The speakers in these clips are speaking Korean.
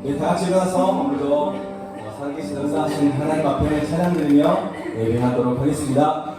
네, 다 같이 일어나서 오늘도 살아계신 역사하신 하나님 앞에 찬양드리며 예배하도록 하겠습니다.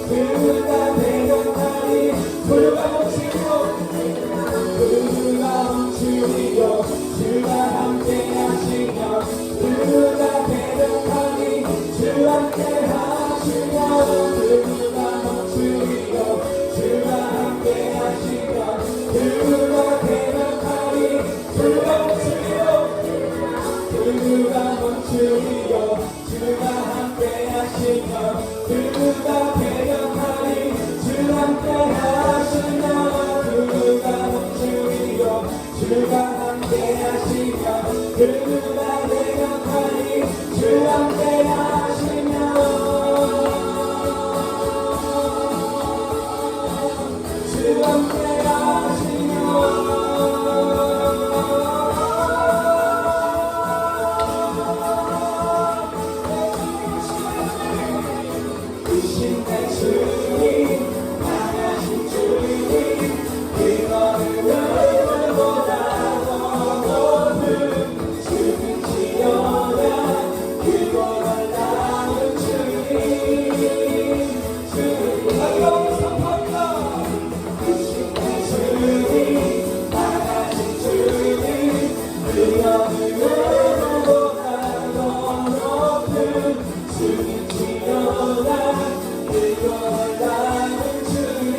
그가 대적하니 불과 멈추고 그가 멈추리요 주가 함께 하시며 그가 대적하니 주 함께 하시며 그가 멈추리요 주가 함께 하시며 그가 대적하니 주가 멈추리요 그가 멈추리요 주가 함께 하시며 그가 대적하니 주 함께 하시며 그가 멈추리요 주가 함께 하시며 그가 대적하니 주 함께 하시며 주 함께 하시며 주신 내 주님 강하신 주님 그거보다 더 높은 주님 지어라 그거를 낳은 주님 주님 아까운 선포합니다 주신 내 주님 강하신 주님 그거보다 더 높은 주님 지어라 그걸 나는 주님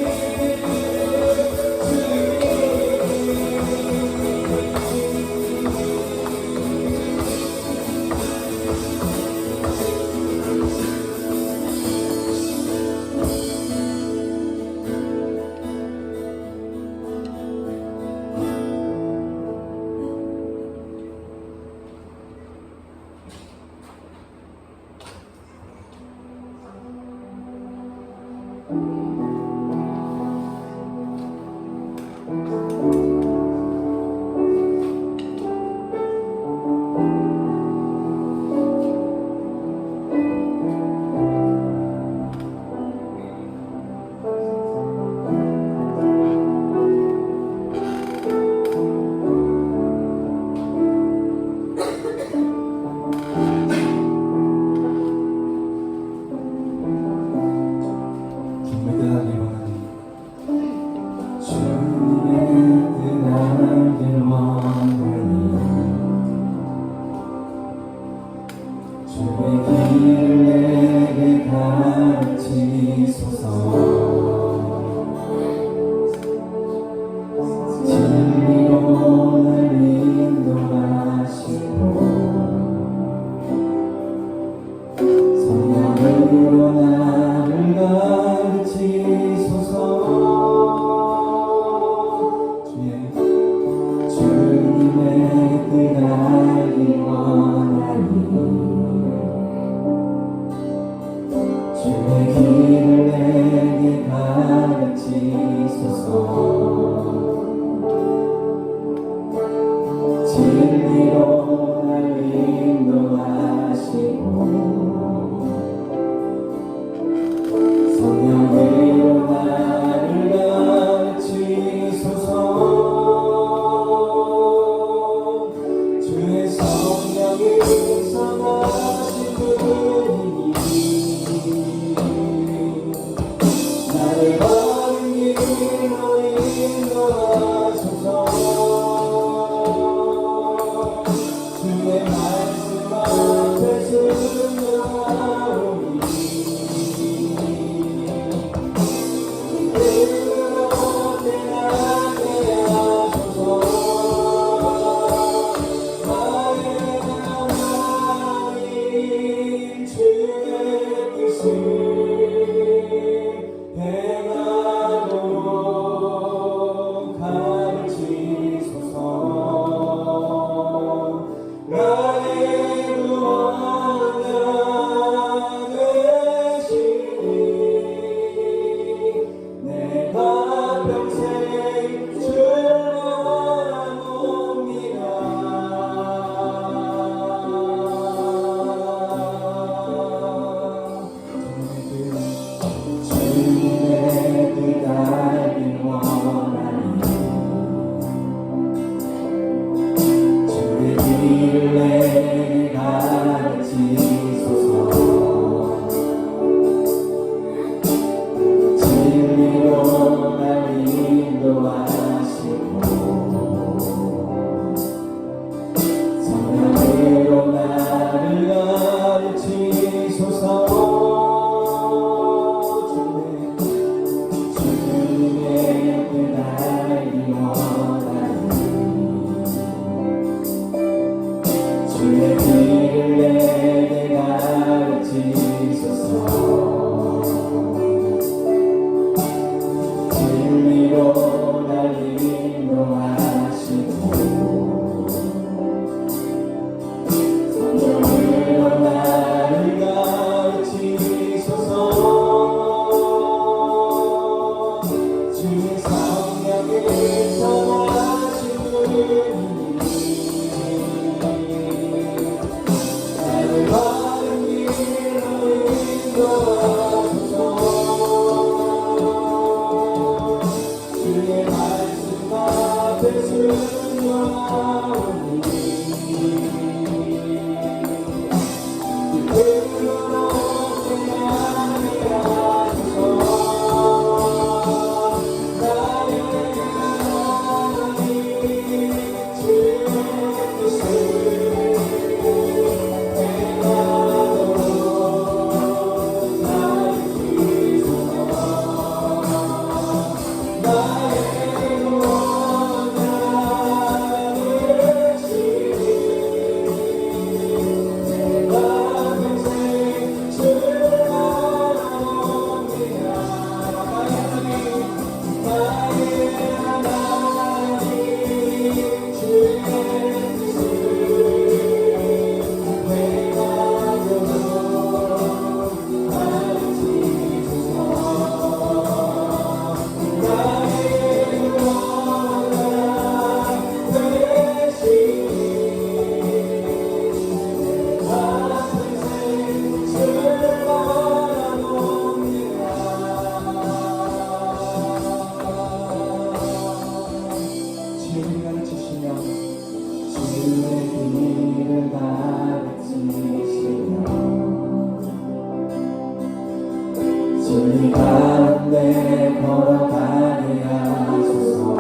주님 가운데 걸어가게 하소서.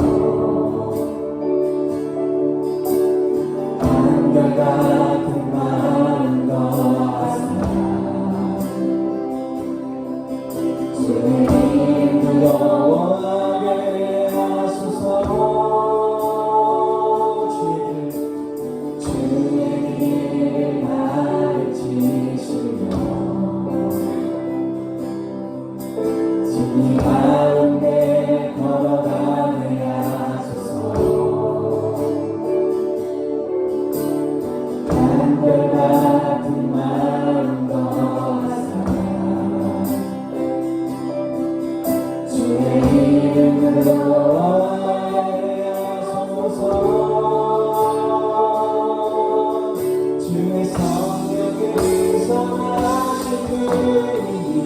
한결같은 마음 더하사 주님 두려워하게 하소서. 주의 길을 가르치시며 주님 가운데 걸어가게 하소서. 한결같은 마음 더하사 주의 이름으로 하게 하소서. 주의 성령을 성하신 분이니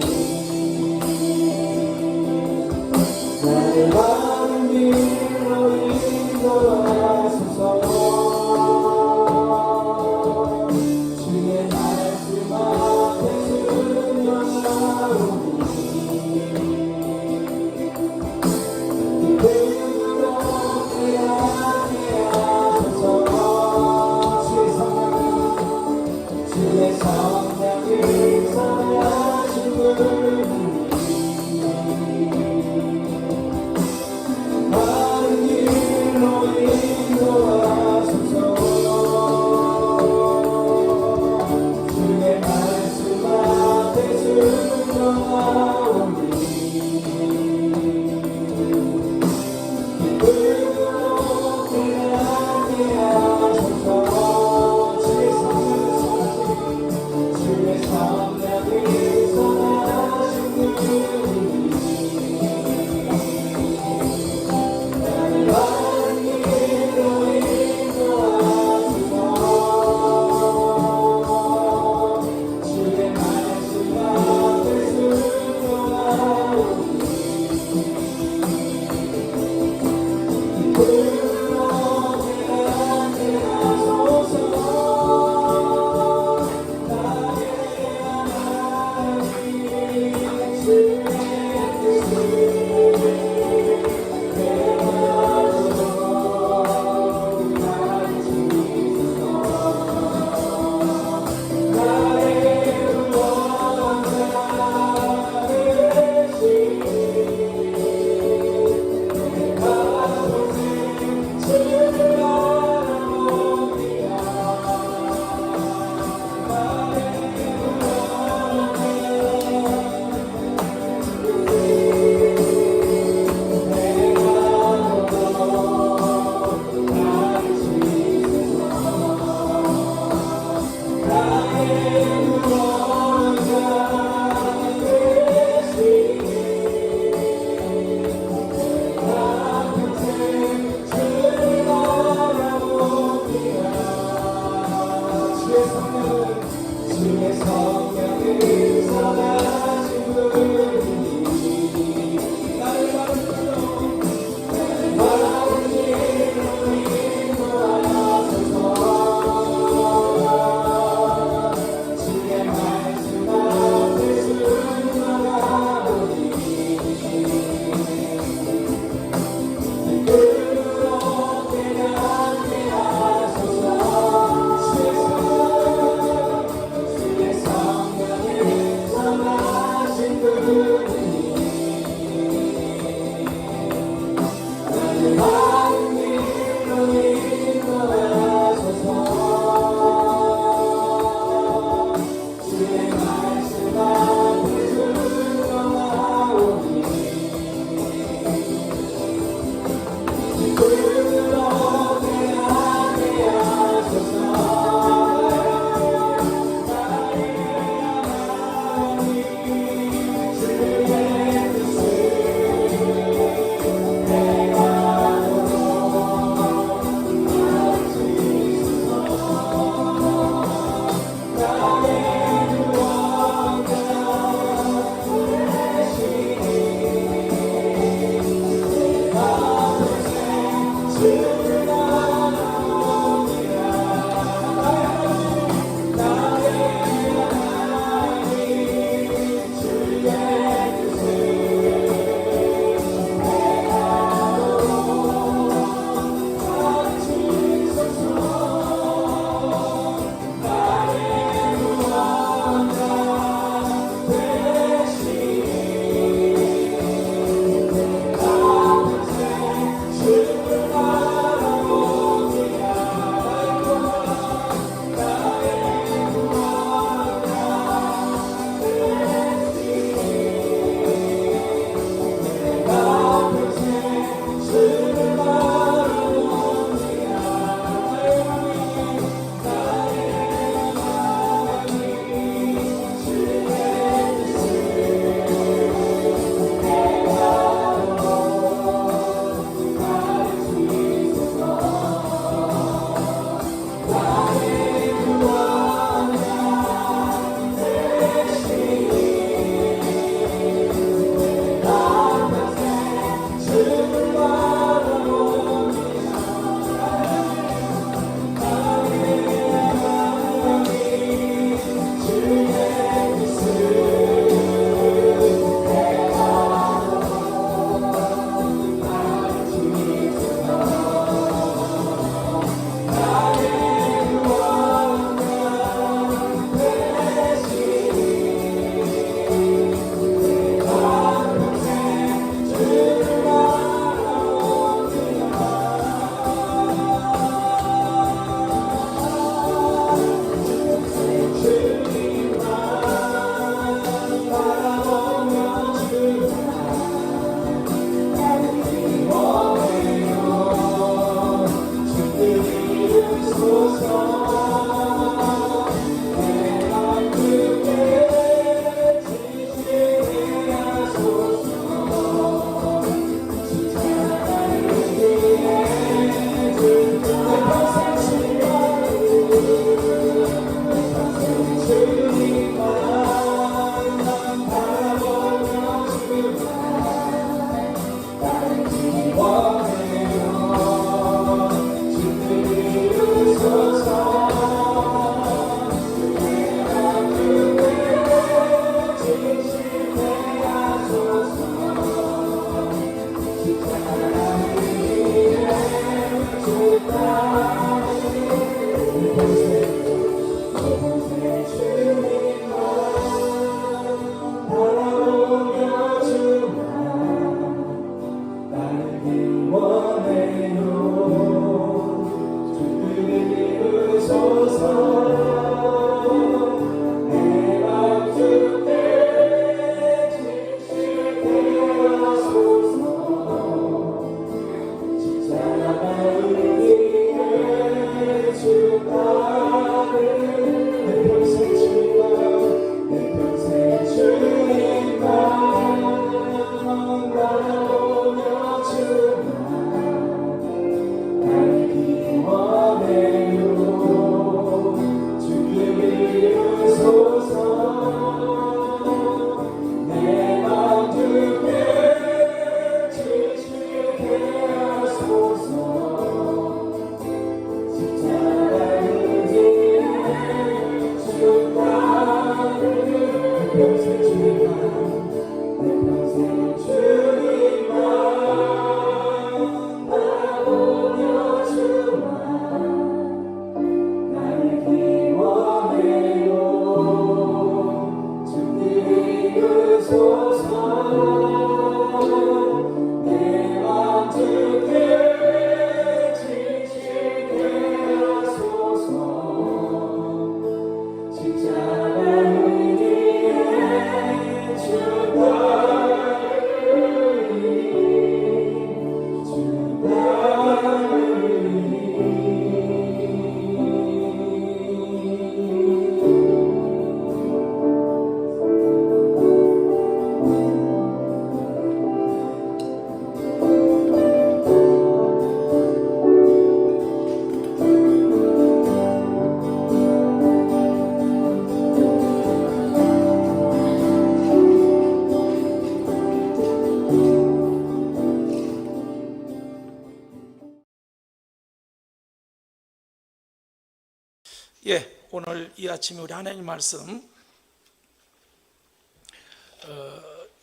오늘 이 아침에 우리 하나님 말씀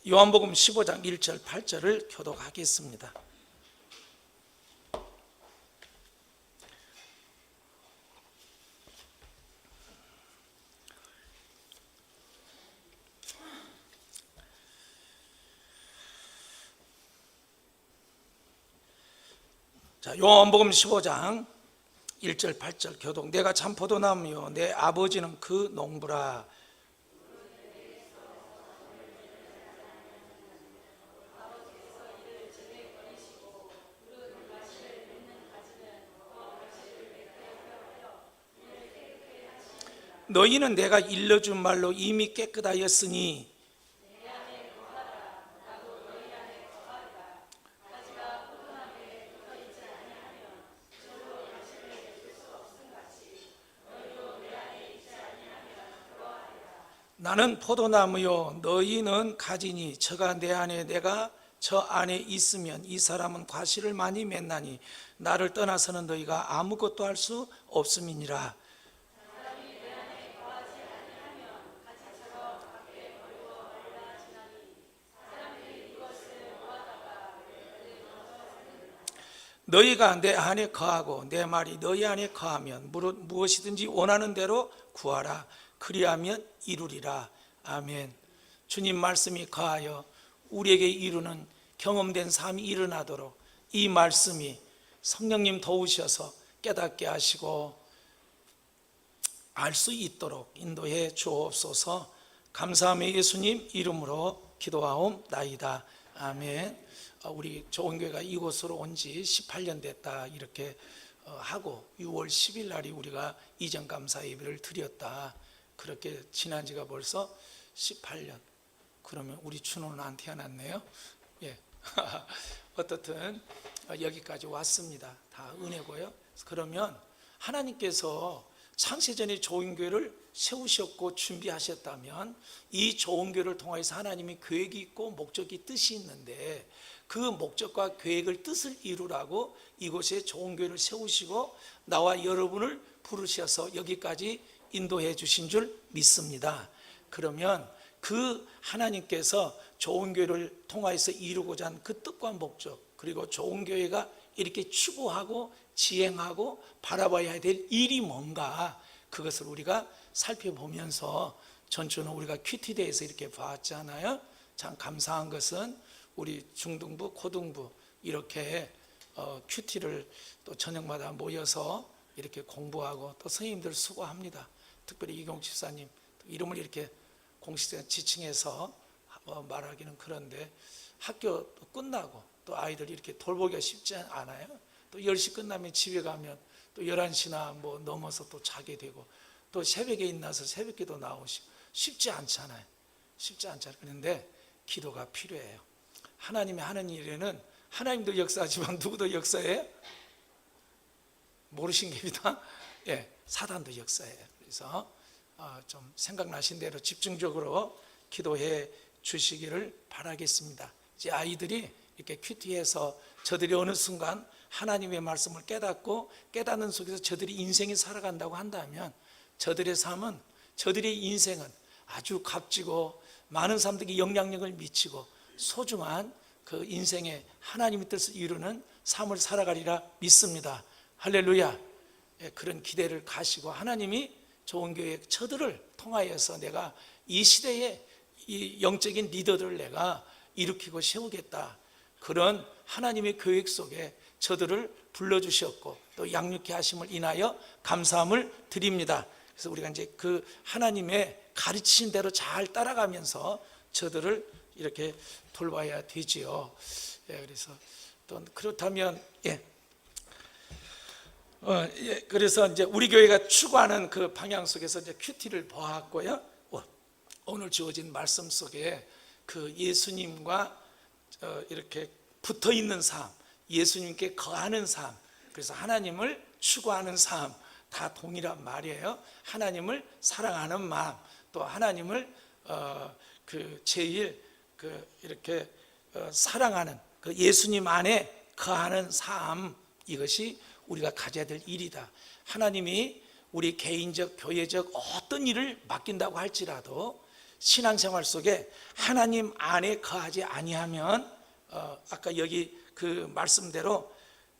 요한복음 15장 1절 8절을 교독하겠습니다. 자, 요한복음 15장 1절 8절 교독. 내가 참 포도나무요 내 아버지는 그 농부라. 너희는 내가 일러준 말로 이미 깨끗하였으니 나는 포도나무요 너희는 가지니 저가 내 안에 내가 저 안에 있으면 이 사람은 과실을 많이 맺나니 나를 떠나서는 너희가 아무것도 할 수 없음이니라. 너희가 내 안에 거하고 내 말이 너희 안에 거하면 무엇이든지 원하는 대로 구하라. 그리하면 이루리라. 아멘. 주님 말씀이 거하여 우리에게 이루는 경험된 삶이 일어나도록 이 말씀이 성령님 도우셔서 깨닫게 하시고 알 수 있도록 인도해 주옵소서. 감사하며 예수님 이름으로 기도하옵나이다. 아멘. 우리 좋은교회가 이곳으로 온 지 18년 됐다 이렇게 하고 6월 10일 날이 우리가 이전 감사 예배를 드렸다. 그렇게 지난 지가 벌써 18년. 그러면 우리 준호는 안 태어났네요. 어떻든 여기까지 왔습니다. 다 은혜고요. 그러면 하나님께서 창세전에 좋은 교회를 세우셨고 준비하셨다면 이 좋은 교회를 통해서 하나님이 계획이 있고 목적이 뜻이 있는데 그 목적과 계획을 뜻을 이루라고 이곳에 좋은 교회를 세우시고 나와 여러분을 부르셔서 여기까지 인도해 주신 줄 믿습니다. 그러면 그 하나님께서 좋은 교회를 통하여서 이루고자 한 그 뜻과 목적, 그리고 좋은 교회가 이렇게 추구하고 지행하고 바라봐야 될 일이 뭔가, 그것을 우리가 살펴보면서 전주는 우리가 큐티대에서 이렇게 봤잖아요. 참 감사한 것은 우리 중등부, 고등부 이렇게 큐티를 또 저녁마다 모여서 이렇게 공부하고 또 선생님들 수고합니다. 특별히 이경 집사님 이름을 이렇게 공식 지칭해서 말하기는 그런데 학교 끝나고 또 아이들 이렇게 돌보기가 쉽지 않아요. 또 10시 끝나면 집에 가면 또 11시나 뭐 넘어서 또 자게 되고 또 새벽에 일어나서 새벽기도 나오시고 쉽지 않잖아요. 쉽지 않잖아요. 그런데 기도가 필요해요. 하나님이 하는 일에는 하나님도 역사하지만 누구도 역사해요? 모르신 겁니다. 사단도 역사해요. 그래서 좀 생각나신 대로 집중적으로 기도해 주시기를 바라겠습니다. 이제 아이들이 이렇게 큐티해서 저들이 어느 순간 하나님의 말씀을 깨닫고 깨닫는 속에서 저들이 인생이 살아간다고 한다면 저들의 삶은, 저들의 인생은 아주 값지고 많은 사람들에게 영향력을 미치고 소중한 그 인생의 하나님의 뜻을 이루는 삶을 살아가리라 믿습니다. 할렐루야. 그런 기대를 가시고 하나님이 좋은 교회 저들을 통하여서 내가 이 시대에 이 영적인 리더들을 내가 일으키고 세우겠다. 그런 하나님의 계획 속에 저들을 불러주셨고 또 양육케 하심을 인하여 감사함을 드립니다. 그래서 우리가 이제 그 하나님의 가르치신 대로 잘 따라가면서 저들을 이렇게 돌봐야 되지요. 그래서 또 그렇다면 그래서 이제 우리 교회가 추구하는 그 방향 속에서 이제 큐티를 보았고요. 오늘 주어진 말씀 속에 그 예수님과 이렇게 붙어 있는 삶, 예수님께 거하는 삶, 그래서 하나님을 추구하는 삶 다 동일한 말이에요. 하나님을 사랑하는 마음, 또 하나님을 그 제일 그 이렇게 사랑하는 그 예수님 안에 거하는 삶, 이것이 우리가 가져야 될 일이다. 하나님이 우리 개인적, 교회적 어떤 일을 맡긴다고 할지라도 신앙생활 속에 하나님 안에 거하지 아니하면 아까 여기 그 말씀대로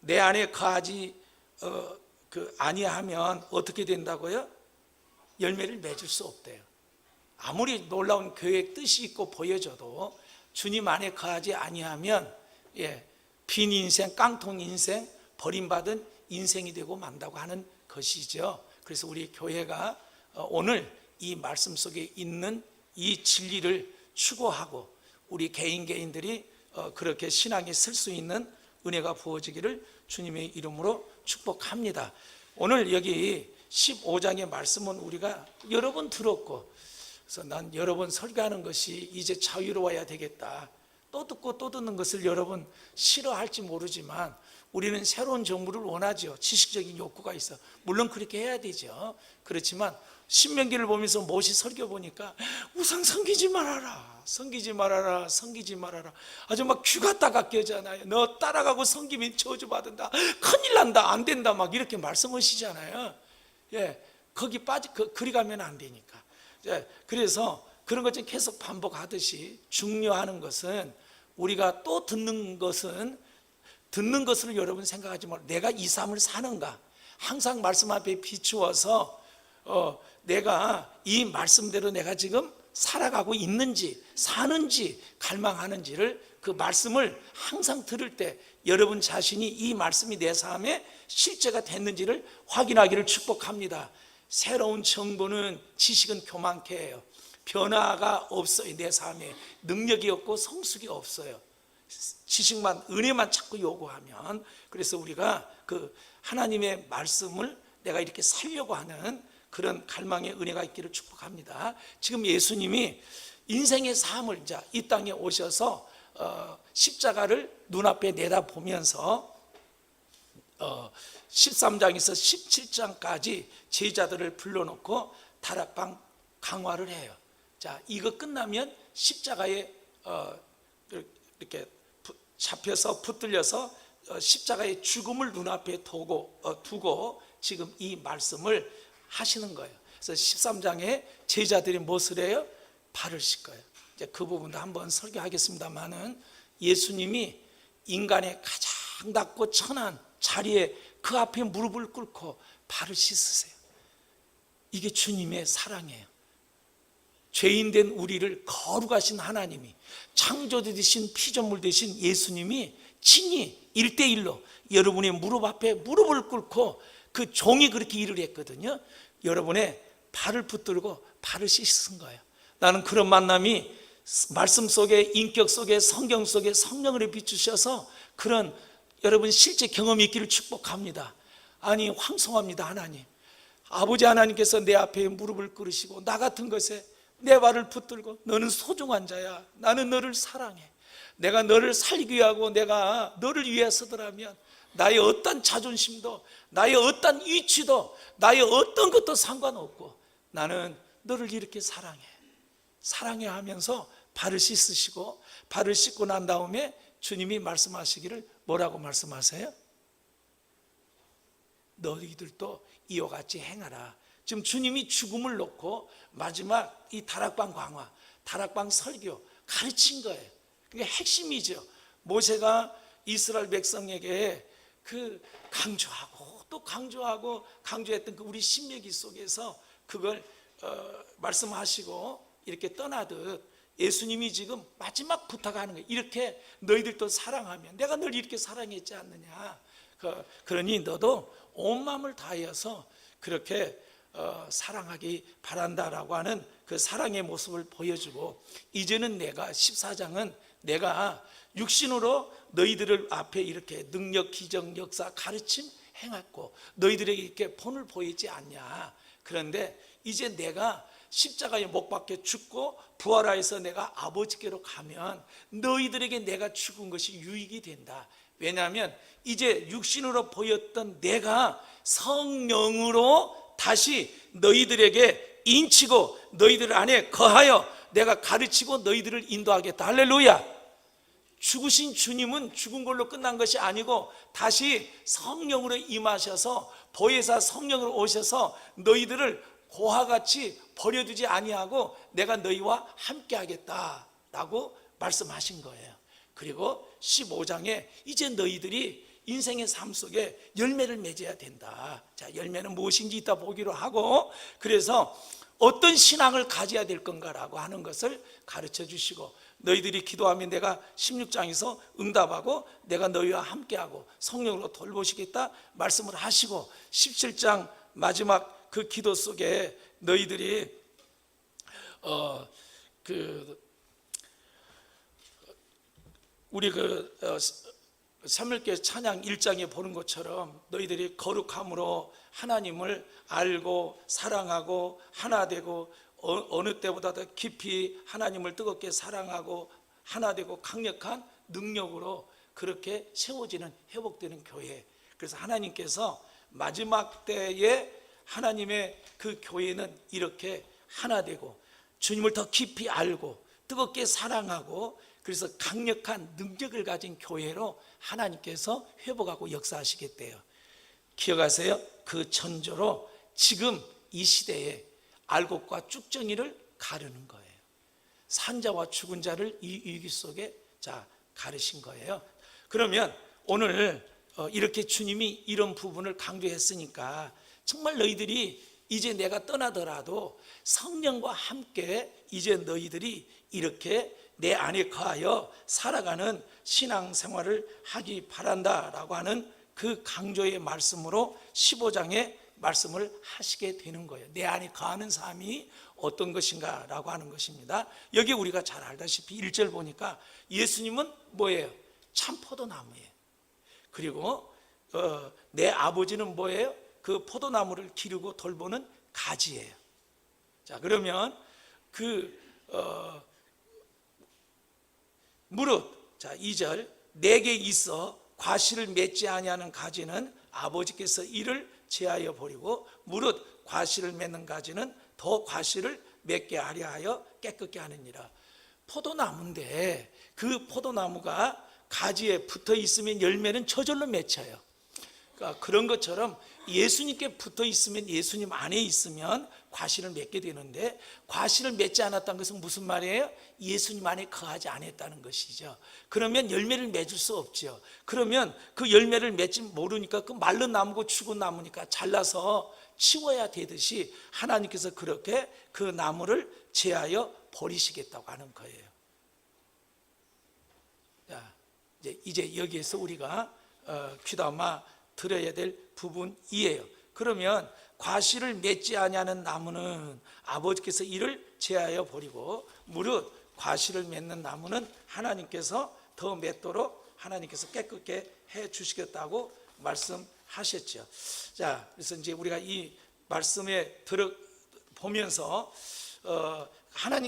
내 안에 거하지 아니하면 어떻게 된다고요? 열매를 맺을 수 없대요. 아무리 놀라운 계획 뜻이 있고 보여져도 주님 안에 거하지 아니하면 빈 인생, 깡통 인생, 버림받은 인생이 되고 만다고 하는 것이죠. 그래서 우리 교회가 오늘 이 말씀 속에 있는 이 진리를 추구하고 우리 개인들이 그렇게 신앙에 설 수 있는 은혜가 부어지기를 주님의 이름으로 축복합니다. 오늘 여기 15장의 말씀은 우리가 여러 번 들었고, 그래서 난 여러 번 설교하는 것이 이제 자유로워야 되겠다, 또 듣고 또 듣는 것을 여러분 싫어할지 모르지만 우리는 새로운 정보를 원하죠. 지식적인 욕구가 있어. 물론 그렇게 해야 되죠. 그렇지만 신명기를 보면서 모시 설교 보니까 우상 섬기지 말아라, 섬기지 말아라, 섬기지 말아라. 아주 막 귀가 따갑게잖아요. 너 따라가고 섬기면 저주받는다, 큰일 난다, 안 된다, 막 이렇게 말씀하시잖아요. 거기 그리 가면 안 되니까. 그래서 그런 것 좀 계속 반복하듯이 중요한 것은 우리가 또 듣는 것을 여러분 생각하지 말고 내가 이 삶을 사는가, 항상 말씀 앞에 비추어서 내가 이 말씀대로 내가 지금 살아가고 있는지, 사는지, 갈망하는지를, 그 말씀을 항상 들을 때 여러분 자신이 이 말씀이 내 삶에 실제가 됐는지를 확인하기를 축복합니다. 새로운 정보는, 지식은 교만케 해요. 변화가 없어요. 내 삶에 능력이 없고 성숙이 없어요. 지식만, 은혜만 자꾸 요구하면. 그래서 우리가 그 하나님의 말씀을 내가 이렇게 살려고 하는 그런 갈망의 은혜가 있기를 축복합니다. 지금 예수님이 인생의 삶을 이제 이 땅에 오셔서 십자가를 눈앞에 내다보면서 13장에서 17장까지 제자들을 불러놓고 다락방 강화를 해요. 자, 이거 끝나면 십자가에 이렇게 잡혀서 붙들려서 십자가의 죽음을 눈앞에 두고 지금 이 말씀을 하시는 거예요. 그래서 13장에 제자들이 무엇을 해요? 발을 씻어요. 이제 그 부분도 한번 설교하겠습니다만은, 예수님이 인간의 가장 낮고 천한 자리에 그 앞에 무릎을 꿇고 발을 씻으세요. 이게 주님의 사랑이에요. 죄인된 우리를 거룩하신 하나님이, 창조주 되신 피조물 되신 예수님이 친히 1대1로 여러분의 무릎 앞에 무릎을 꿇고, 그 종이 그렇게 일을 했거든요. 여러분의 발을 붙들고 발을 씻은 거예요. 나는 그런 만남이 말씀 속에, 인격 속에, 성경 속에 성령을 비추셔서 그런 여러분 실제 경험이 있기를 축복합니다. 아니, 황송합니다. 하나님, 아버지 하나님께서 내 앞에 무릎을 꿇으시고 나 같은 것에 내 발을 붙들고, 너는 소중한 자야, 나는 너를 사랑해, 내가 너를 살리기 위하고 내가 너를 위해서더라면 나의 어떤 자존심도, 나의 어떤 위치도, 나의 어떤 것도 상관없고 나는 너를 이렇게 사랑해 하면서 발을 씻으시고, 발을 씻고 난 다음에 주님이 말씀하시기를 뭐라고 말씀하세요? 너희들도 이와 같이 행하라. 지금 주님이 죽음을 놓고 마지막 이 다락방 강화, 다락방 설교 가르친 거예요. 그게 핵심이죠. 모세가 이스라엘 백성에게 그 강조하고 또 강조했던 그 우리 신명기 속에서 그걸 말씀하시고 이렇게 떠나듯, 예수님이 지금 마지막 부탁하는 거예요. 이렇게 너희들도 사랑하면 내가 널 이렇게 사랑했지 않느냐. 그러니 너도 온 마음을 다하여서 그렇게 사랑하기 바란다라고 하는 그 사랑의 모습을 보여주고, 이제는 내가 14장은 내가 육신으로 너희들을 앞에 이렇게 능력, 기적, 역사, 가르침 행했고 너희들에게 이렇게 본을 보이지 않냐. 그런데 이제 내가 십자가에 못 박혀 죽고 부활하여서 내가 아버지께로 가면 너희들에게 내가 죽은 것이 유익이 된다. 왜냐하면 이제 육신으로 보였던 내가 성령으로 다시 너희들에게 인치고 너희들 안에 거하여 내가 가르치고 너희들을 인도하겠다. 할렐루야. 죽으신 주님은 죽은 걸로 끝난 것이 아니고 다시 성령으로 임하셔서 보혜사 성령을 오셔서 너희들을 고아같이 버려두지 아니하고 내가 너희와 함께 하겠다라고 말씀하신 거예요. 그리고 15장에 이제 너희들이 인생의 삶 속에 열매를 맺어야 된다. 자, 열매는 무엇인지 이따 보기로 하고, 그래서 어떤 신앙을 가져야 될 건가라고 하는 것을 가르쳐 주시고, 너희들이 기도하면 내가 16장에서 응답하고 내가 너희와 함께하고 성령으로 돌보시겠다 말씀을 하시고, 17장 마지막 그 기도 속에 너희들이 우리 사무엘기서 찬양 1장에 보는 것처럼 너희들이 거룩함으로 하나님을 알고 사랑하고 하나 되고 어느 때보다 더 깊이 하나님을 뜨겁게 사랑하고 하나 되고 강력한 능력으로 그렇게 세워지는, 회복되는 교회. 그래서 하나님께서 마지막 때에 하나님의 그 교회는 이렇게 하나 되고 주님을 더 깊이 알고 뜨겁게 사랑하고 그래서 강력한 능력을 가진 교회로 하나님께서 회복하고 역사하시겠대요. 기억하세요? 그 전조로 지금 이 시대에 알곡과 쭉정이를 가르는 거예요. 산자와 죽은 자를 이 위기 속에 가르신 거예요. 그러면 오늘 이렇게 주님이 이런 부분을 강조했으니까 정말 너희들이 이제 내가 떠나더라도 성령과 함께 이제 너희들이 이렇게 내 안에 거하여 살아가는 신앙생활을 하기 바란다라고 하는 그 강조의 말씀으로 15장의 말씀을 하시게 되는 거예요. 내 안에 거하는 삶이 어떤 것인가 라고 하는 것입니다. 여기 우리가 잘 알다시피 1절 보니까 예수님은 뭐예요? 참 포도나무예요. 그리고 내 아버지는 뭐예요? 그 포도나무를 기르고 돌보는 가지예요. 자, 그러면 무릇, 자 2절, 내게 있어 과실을 맺지 아니하는 가지는 아버지께서 이를 제하여 버리고 무릇 과실을 맺는 가지는 더 과실을 맺게 하려 하여 깨끗게 하느니라. 포도나무인데 그 포도나무가 가지에 붙어 있으면 열매는 저절로 맺혀요. 그러니까 그런 것처럼 예수님께 붙어 있으면, 예수님 안에 있으면 과실을 맺게 되는데, 과실을 맺지 않았다는 것은 무슨 말이에요? 예수님 안에 거하지 않았다는 것이죠. 그러면 열매를 맺을 수 없죠. 그러면 그 열매를 맺지 모르니까 그 마른 나무고 죽은 나무니까 잘라서 치워야 되듯이 하나님께서 그렇게 그 나무를 제하여 버리시겠다고 하는 거예요. 자, 이제 여기에서 우리가 귀담아 들어야 될 부분이에요. 그러면 과실을 맺지 아니하는 나무는 아버지께서 이를 제하여 버리고 무릇 과실을 맺는 나무는 하나님께서 더 맺도록 하나님께서 깨끗게 해 주시겠다고 말씀하셨죠. 자, 그래서 이제 우리가 이 말씀에 보면서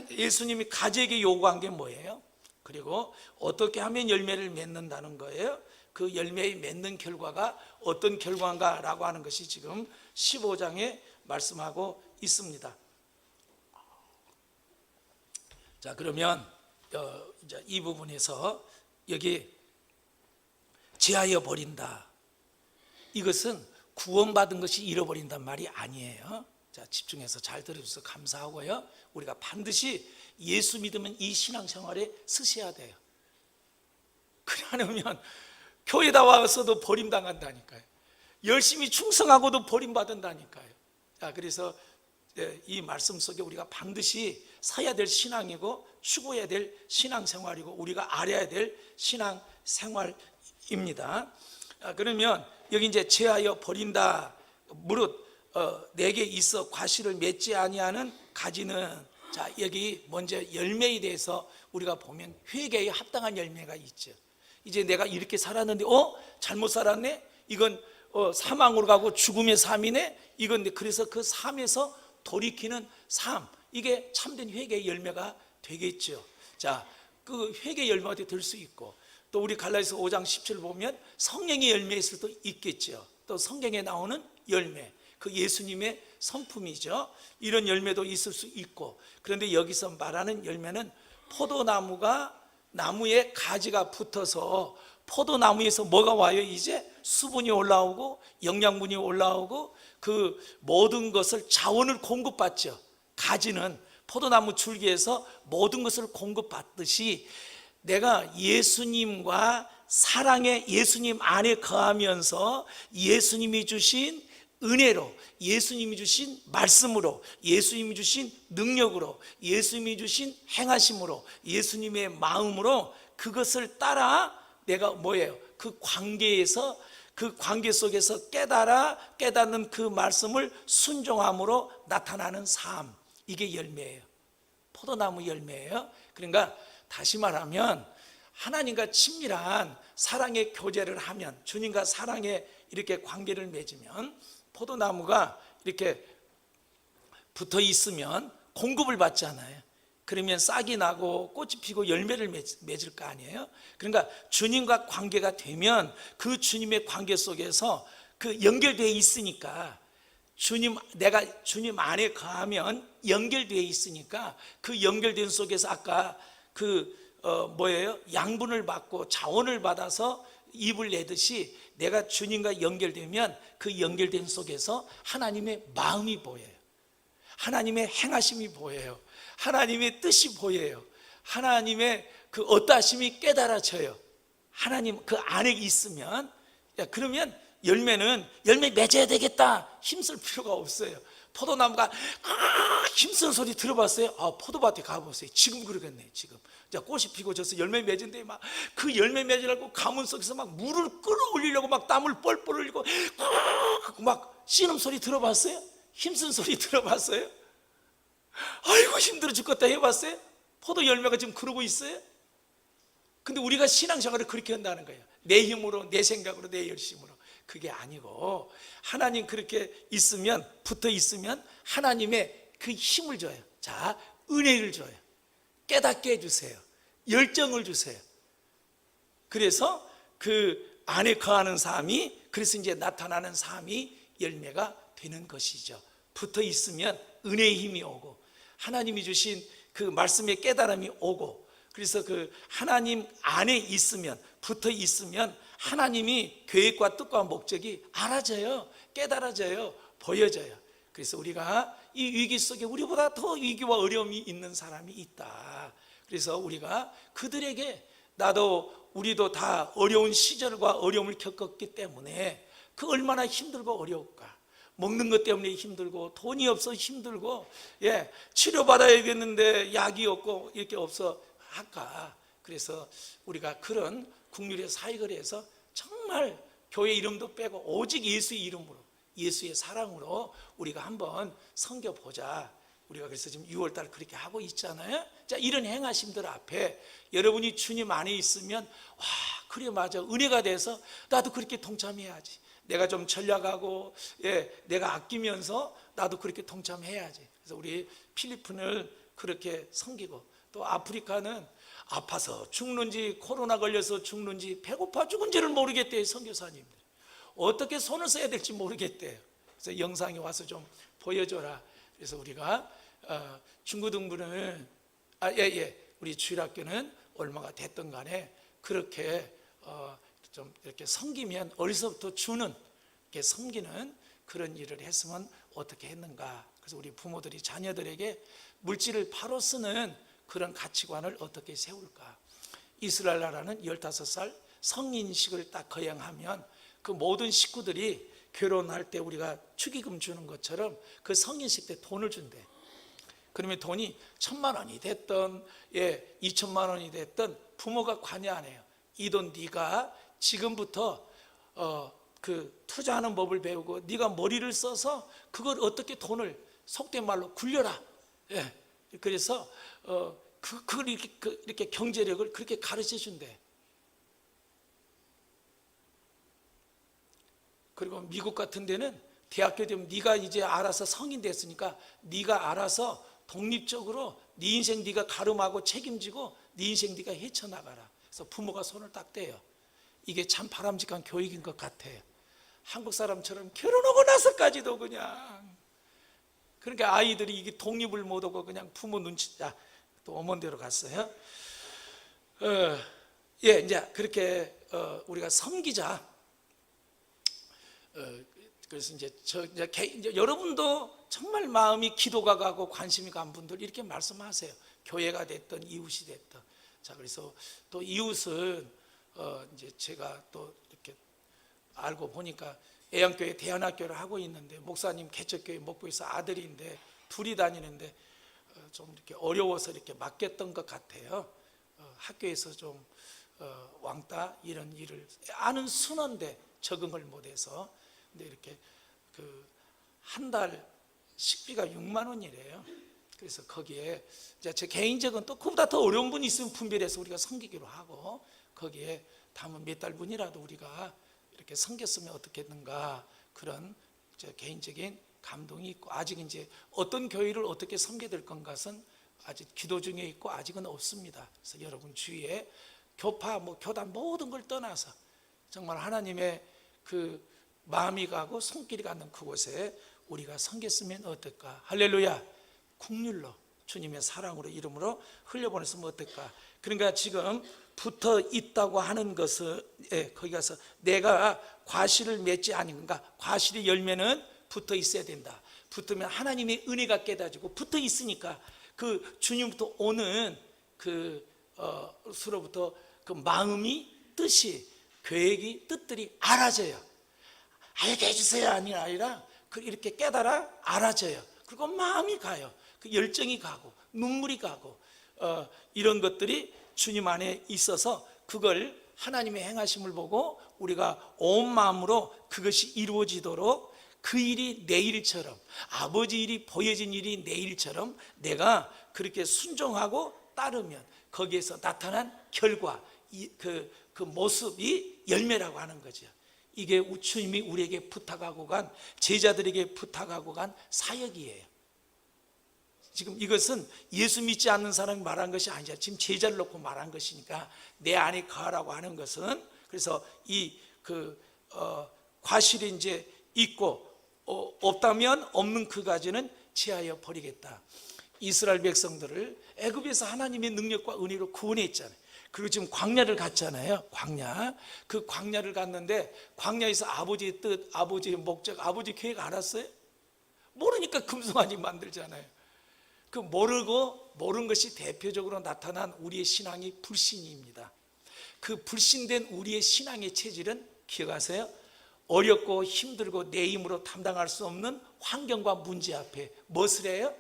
예수님이 가지에게 요구한 게 뭐예요? 그리고 어떻게 하면 열매를 맺는다는 거예요? 그 열매의 맺는 결과가 어떤 결과인가라고 하는 것이 지금 15장에 말씀하고 있습니다. 자, 그러면 이제 이 부분에서 여기 제하여 버린다. 이것은 구원받은 것이 잃어버린단 말이 아니에요. 자, 집중해서 잘 들어주셔서 감사하고요. 우리가 반드시 예수 믿으면 이 신앙생활에 쓰셔야 돼요. 그러지 않으면 교회다 와서도 버림당한다니까요. 열심히 충성하고도 버림받는다니까요. 자, 그래서 이 말씀 속에 우리가 반드시 서야 될 신앙이고 추구해야 될 신앙생활이고 우리가 알아야 될 신앙생활입니다. 그러면 여기 이제 제하여 버린다. 무릇 내게 있어 과실을 맺지 아니하는 가지는, 자, 여기 먼저 열매에 대해서 우리가 보면 회개에 합당한 열매가 있죠. 이제 내가 이렇게 살았는데 잘못 살았네? 이건 사망으로 가고 죽음의 삶이네? 이건 그래서 그 삶에서 돌이키는 삶, 이게 참된 회개의 열매가 되겠죠. 자, 그 회개의 열매가 될 수 있고, 또 우리 갈라디아서 5장 17 보면 성령의 열매일 수도 있겠죠. 또 성경에 나오는 열매, 그 예수님의 성품이죠. 이런 열매도 있을 수 있고, 그런데 여기서 말하는 열매는 포도나무가 나무에 가지가 붙어서 포도나무에서 뭐가 와요? 이제 수분이 올라오고 영양분이 올라오고 그 모든 것을 자원을 공급받죠. 가지는 포도나무 줄기에서 모든 것을 공급받듯이 내가 예수님과 사랑의 예수님 안에 거하면서 예수님이 주신 은혜로, 예수님이 주신 말씀으로, 예수님이 주신 능력으로, 예수님이 주신 행하심으로, 예수님의 마음으로 그것을 따라 내가 뭐예요? 그 관계에서, 그 관계 속에서 깨닫는 그 말씀을 순종함으로 나타나는 삶, 이게 열매예요. 포도나무 열매예요. 그러니까 다시 말하면 하나님과 친밀한 사랑의 교제를 하면, 주님과 사랑의 이렇게 관계를 맺으면, 포도나무가 이렇게 붙어 있으면 공급을 받잖아요. 그러면 싹이 나고 꽃이 피고 열매를 맺을 거 아니에요. 그러니까 주님과 관계가 되면 그 주님의 관계 속에서 그 연결되어 있으니까, 내가 주님 안에 거하면 연결되어 있으니까 그 연결된 속에서 아까 양분을 받고 자원을 받아서 입을 내듯이 내가 주님과 연결되면 그 연결된 속에서 하나님의 마음이 보여요. 하나님의 행하심이 보여요. 하나님의 뜻이 보여요. 하나님의 그 어떠하심이 깨달아져요. 하나님 그 안에 있으면, 그러면 열매 맺어야 되겠다 힘쓸 필요가 없어요. 포도나무가 힘쓰는 소리 들어봤어요? 포도밭에 가보세요. 지금 그러겠네요. 지금 꽃이 피고 져서 열매 맺은데 막 그 열매 맺으려고 가문 속에서 막 물을 끌어올리려고 막 땀을 뻘뻘 흘리고 막 씨름 소리 들어봤어요? 힘쓴 소리 들어봤어요? 아이고 힘들어 죽겠다 해봤어요? 포도 열매가 지금 그러고 있어요? 근데 우리가 신앙생활을 그렇게 한다는 거예요. 내 힘으로, 내 생각으로, 내 열심으로. 그게 아니고 하나님 그렇게 있으면, 붙어 있으면 하나님의 그 힘을 줘요. 자, 은혜를 줘요. 깨닫게 해주세요. 열정을 주세요. 그래서 그 안에 거하는 삶이, 그래서 이제 나타나는 삶이 열매가 되는 것이죠. 붙어 있으면 은혜의 힘이 오고 하나님이 주신 그 말씀의 깨달음이 오고, 그래서 그 하나님 안에 있으면, 붙어 있으면 하나님이 계획과 뜻과 목적이 알아져요. 깨달아져요. 보여져요. 그래서 우리가 이 위기 속에 우리보다 더 위기와 어려움이 있는 사람이 있다. 그래서 우리가 그들에게, 우리도 다 어려운 시절과 어려움을 겪었기 때문에 그 얼마나 힘들고 어려울까. 먹는 것 때문에 힘들고, 돈이 없어 힘들고, 치료받아야겠는데 약이 없고 이렇게 없어 할까. 그래서 우리가 그런 국률의 사역을 해서 정말 교회 이름도 빼고 오직 예수의 이름으로, 예수의 사랑으로 우리가 한번 섬겨보자. 우리가 그래서 지금 6월달 그렇게 하고 있잖아요. 자, 이런 행하심들 앞에 여러분이 주님 안에 있으면, 와, 그래 맞아, 은혜가 돼서 나도 그렇게 동참해야지. 내가 좀 전략하고, 내가 아끼면서 나도 그렇게 동참해야지. 그래서 우리 필리핀을 그렇게 섬기고, 또 아프리카는 아파서 죽는지 코로나 걸려서 죽는지 배고파 죽은지를 모르겠대요. 선교사님들 어떻게 손을 써야 될지 모르겠대요. 그래서 영상에 와서 좀 보여줘라. 그래서 우리가 중고등부는 우리 주일학교는 얼마가 됐든 간에 그렇게 좀 이렇게 섬기면, 어려서부터 주는, 이렇게 섬기는 그런 일을 했으면 어떻게 했는가. 그래서 우리 부모들이 자녀들에게 물질을 바로 쓰는 그런 가치관을 어떻게 세울까. 이스라엘 나라는 15살 성인식을 딱 거행하면 그 모든 식구들이 결혼할 때 우리가 축의금 주는 것처럼 그 성인식 때 돈을 준대. 그러면 돈이 1,000만 원이 됐든 2,000만 원이 됐든 부모가 관여 안 해요. 이 돈 네가 지금부터 그 투자하는 법을 배우고 네가 머리를 써서 그걸 어떻게 돈을 속된 말로 굴려라. 그래서 그걸 이렇게 경제력을 그렇게 가르쳐 준대. 그리고 미국 같은 데는 대학교 되면 네가 이제 알아서 성인 됐으니까 네가 알아서 독립적으로 네 인생 네가 가름하고 책임지고 네 인생 네가 헤쳐나가라. 그래서 부모가 손을 딱 떼요. 이게 참 바람직한 교육인 것 같아요. 한국 사람처럼 결혼하고 나서까지도 그냥, 그러니까 아이들이 이게 독립을 못하고 그냥 부모 눈치, 또 어머니대로 갔어요. 이제 그렇게 우리가 섬기자. 그래서 이제 여러분도 정말 마음이 기도가 가고 관심이 간 분들 이렇게 말씀하세요. 교회가 됐든 이웃이 됐든. 자, 그래서 또 이웃은 이제 제가 또 이렇게 알고 보니까 애양교회 대안학교를 하고 있는데 목사님 개척교회 목포에서 아들인데 둘이 다니는데 좀 이렇게 어려워서 이렇게 맡겼던 것 같아요. 학교에서 좀 왕따 이런 일을 아는 순원데 적응을 못해서 근데 이렇게 한 달 식비가 6만 원이래요. 그래서 거기에 이제 제 개인적인 또 그보다 더 어려운 분이 있으면 분별해서 우리가 섬기기로 하고 거기에 담은 몇 달분이라도 우리가 이렇게 섬겼으면 어떻겠는가 그런 제 개인적인 감동이 있고 아직 이제 어떤 교회를 어떻게 섬겨야 될 것은 아직 기도 중에 있고 아직은 없습니다. 그래서 여러분 주위에 교파, 교단 모든 걸 떠나서 정말 하나님의 그 마음이 가고 손길이 가는 그곳에 우리가 섬겼으면 어떨까? 할렐루야! 국률로 주님의 사랑으로 이름으로 흘려보냈으면 어떨까? 그러니까 지금 붙어 있다고 하는 것을 거기 가서 내가 과실을 맺지 아닌가? 과실의 열매는 붙어 있어야 된다. 붙으면 하나님의 은혜가 깨닫지고 붙어 있으니까 그 주님부터 오는 수로부터 그 마음이 뜻이 계획이 뜻들이 알아져요. 알게 해주세요 아니라 이렇게 깨달아 알아져요. 그리고 마음이 가요. 그 열정이 가고 눈물이 가고 이런 것들이 주님 안에 있어서 그걸 하나님의 행하심을 보고 우리가 온 마음으로 그것이 이루어지도록 그 일이 내 일처럼 아버지 일이 보여진 일이 내 일처럼 내가 그렇게 순종하고 따르면 거기에서 나타난 결과 그 모습이 열매라고 하는 거죠. 이게 주님이 우리에게 부탁하고 간 제자들에게 부탁하고 간 사역이에요. 지금 이것은 예수 믿지 않는 사람이 말한 것이 아니죠. 지금 제자를 놓고 말한 것이니까 내 안에 거하라고 하는 것은 그래서 과실이 이제 있고 없다면 없는 그 가지는 제하여 버리겠다. 이스라엘 백성들을 애굽에서 하나님의 능력과 은혜로 구원했잖아요. 그리고 지금 광야를 갔잖아요. 그 광야를 갔는데 광야에서 아버지의 뜻, 아버지의 목적, 아버지 계획 알았어요? 모르니까 금송아지 만들잖아요. 그 모른 것이 대표적으로 나타난 우리의 신앙이 불신입니다. 그 불신된 우리의 신앙의 체질은 기억하세요? 어렵고 힘들고 내 힘으로 감당할 수 없는 환경과 문제 앞에 무엇을 해요?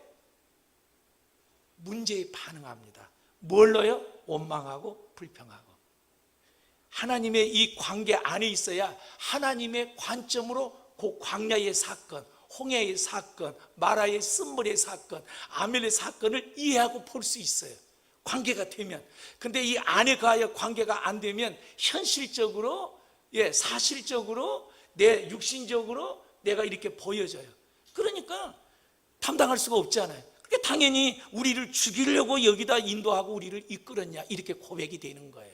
문제에 반응합니다. 뭘로요? 원망하고 불평하고. 하나님의 이 관계 안에 있어야 하나님의 관점으로 그 광야의 사건, 홍해의 사건, 마라의 쓴물의 사건, 아멜의 사건을 이해하고 볼 수 있어요. 관계가 되면. 근데 이 안에 가야 관계가 안 되면 현실적으로, 사실적으로, 내 육신적으로 내가 이렇게 보여져요. 그러니까 감당할 수가 없잖아요. 당연히 우리를 죽이려고 여기다 인도하고 우리를 이끌었냐 이렇게 고백이 되는 거예요.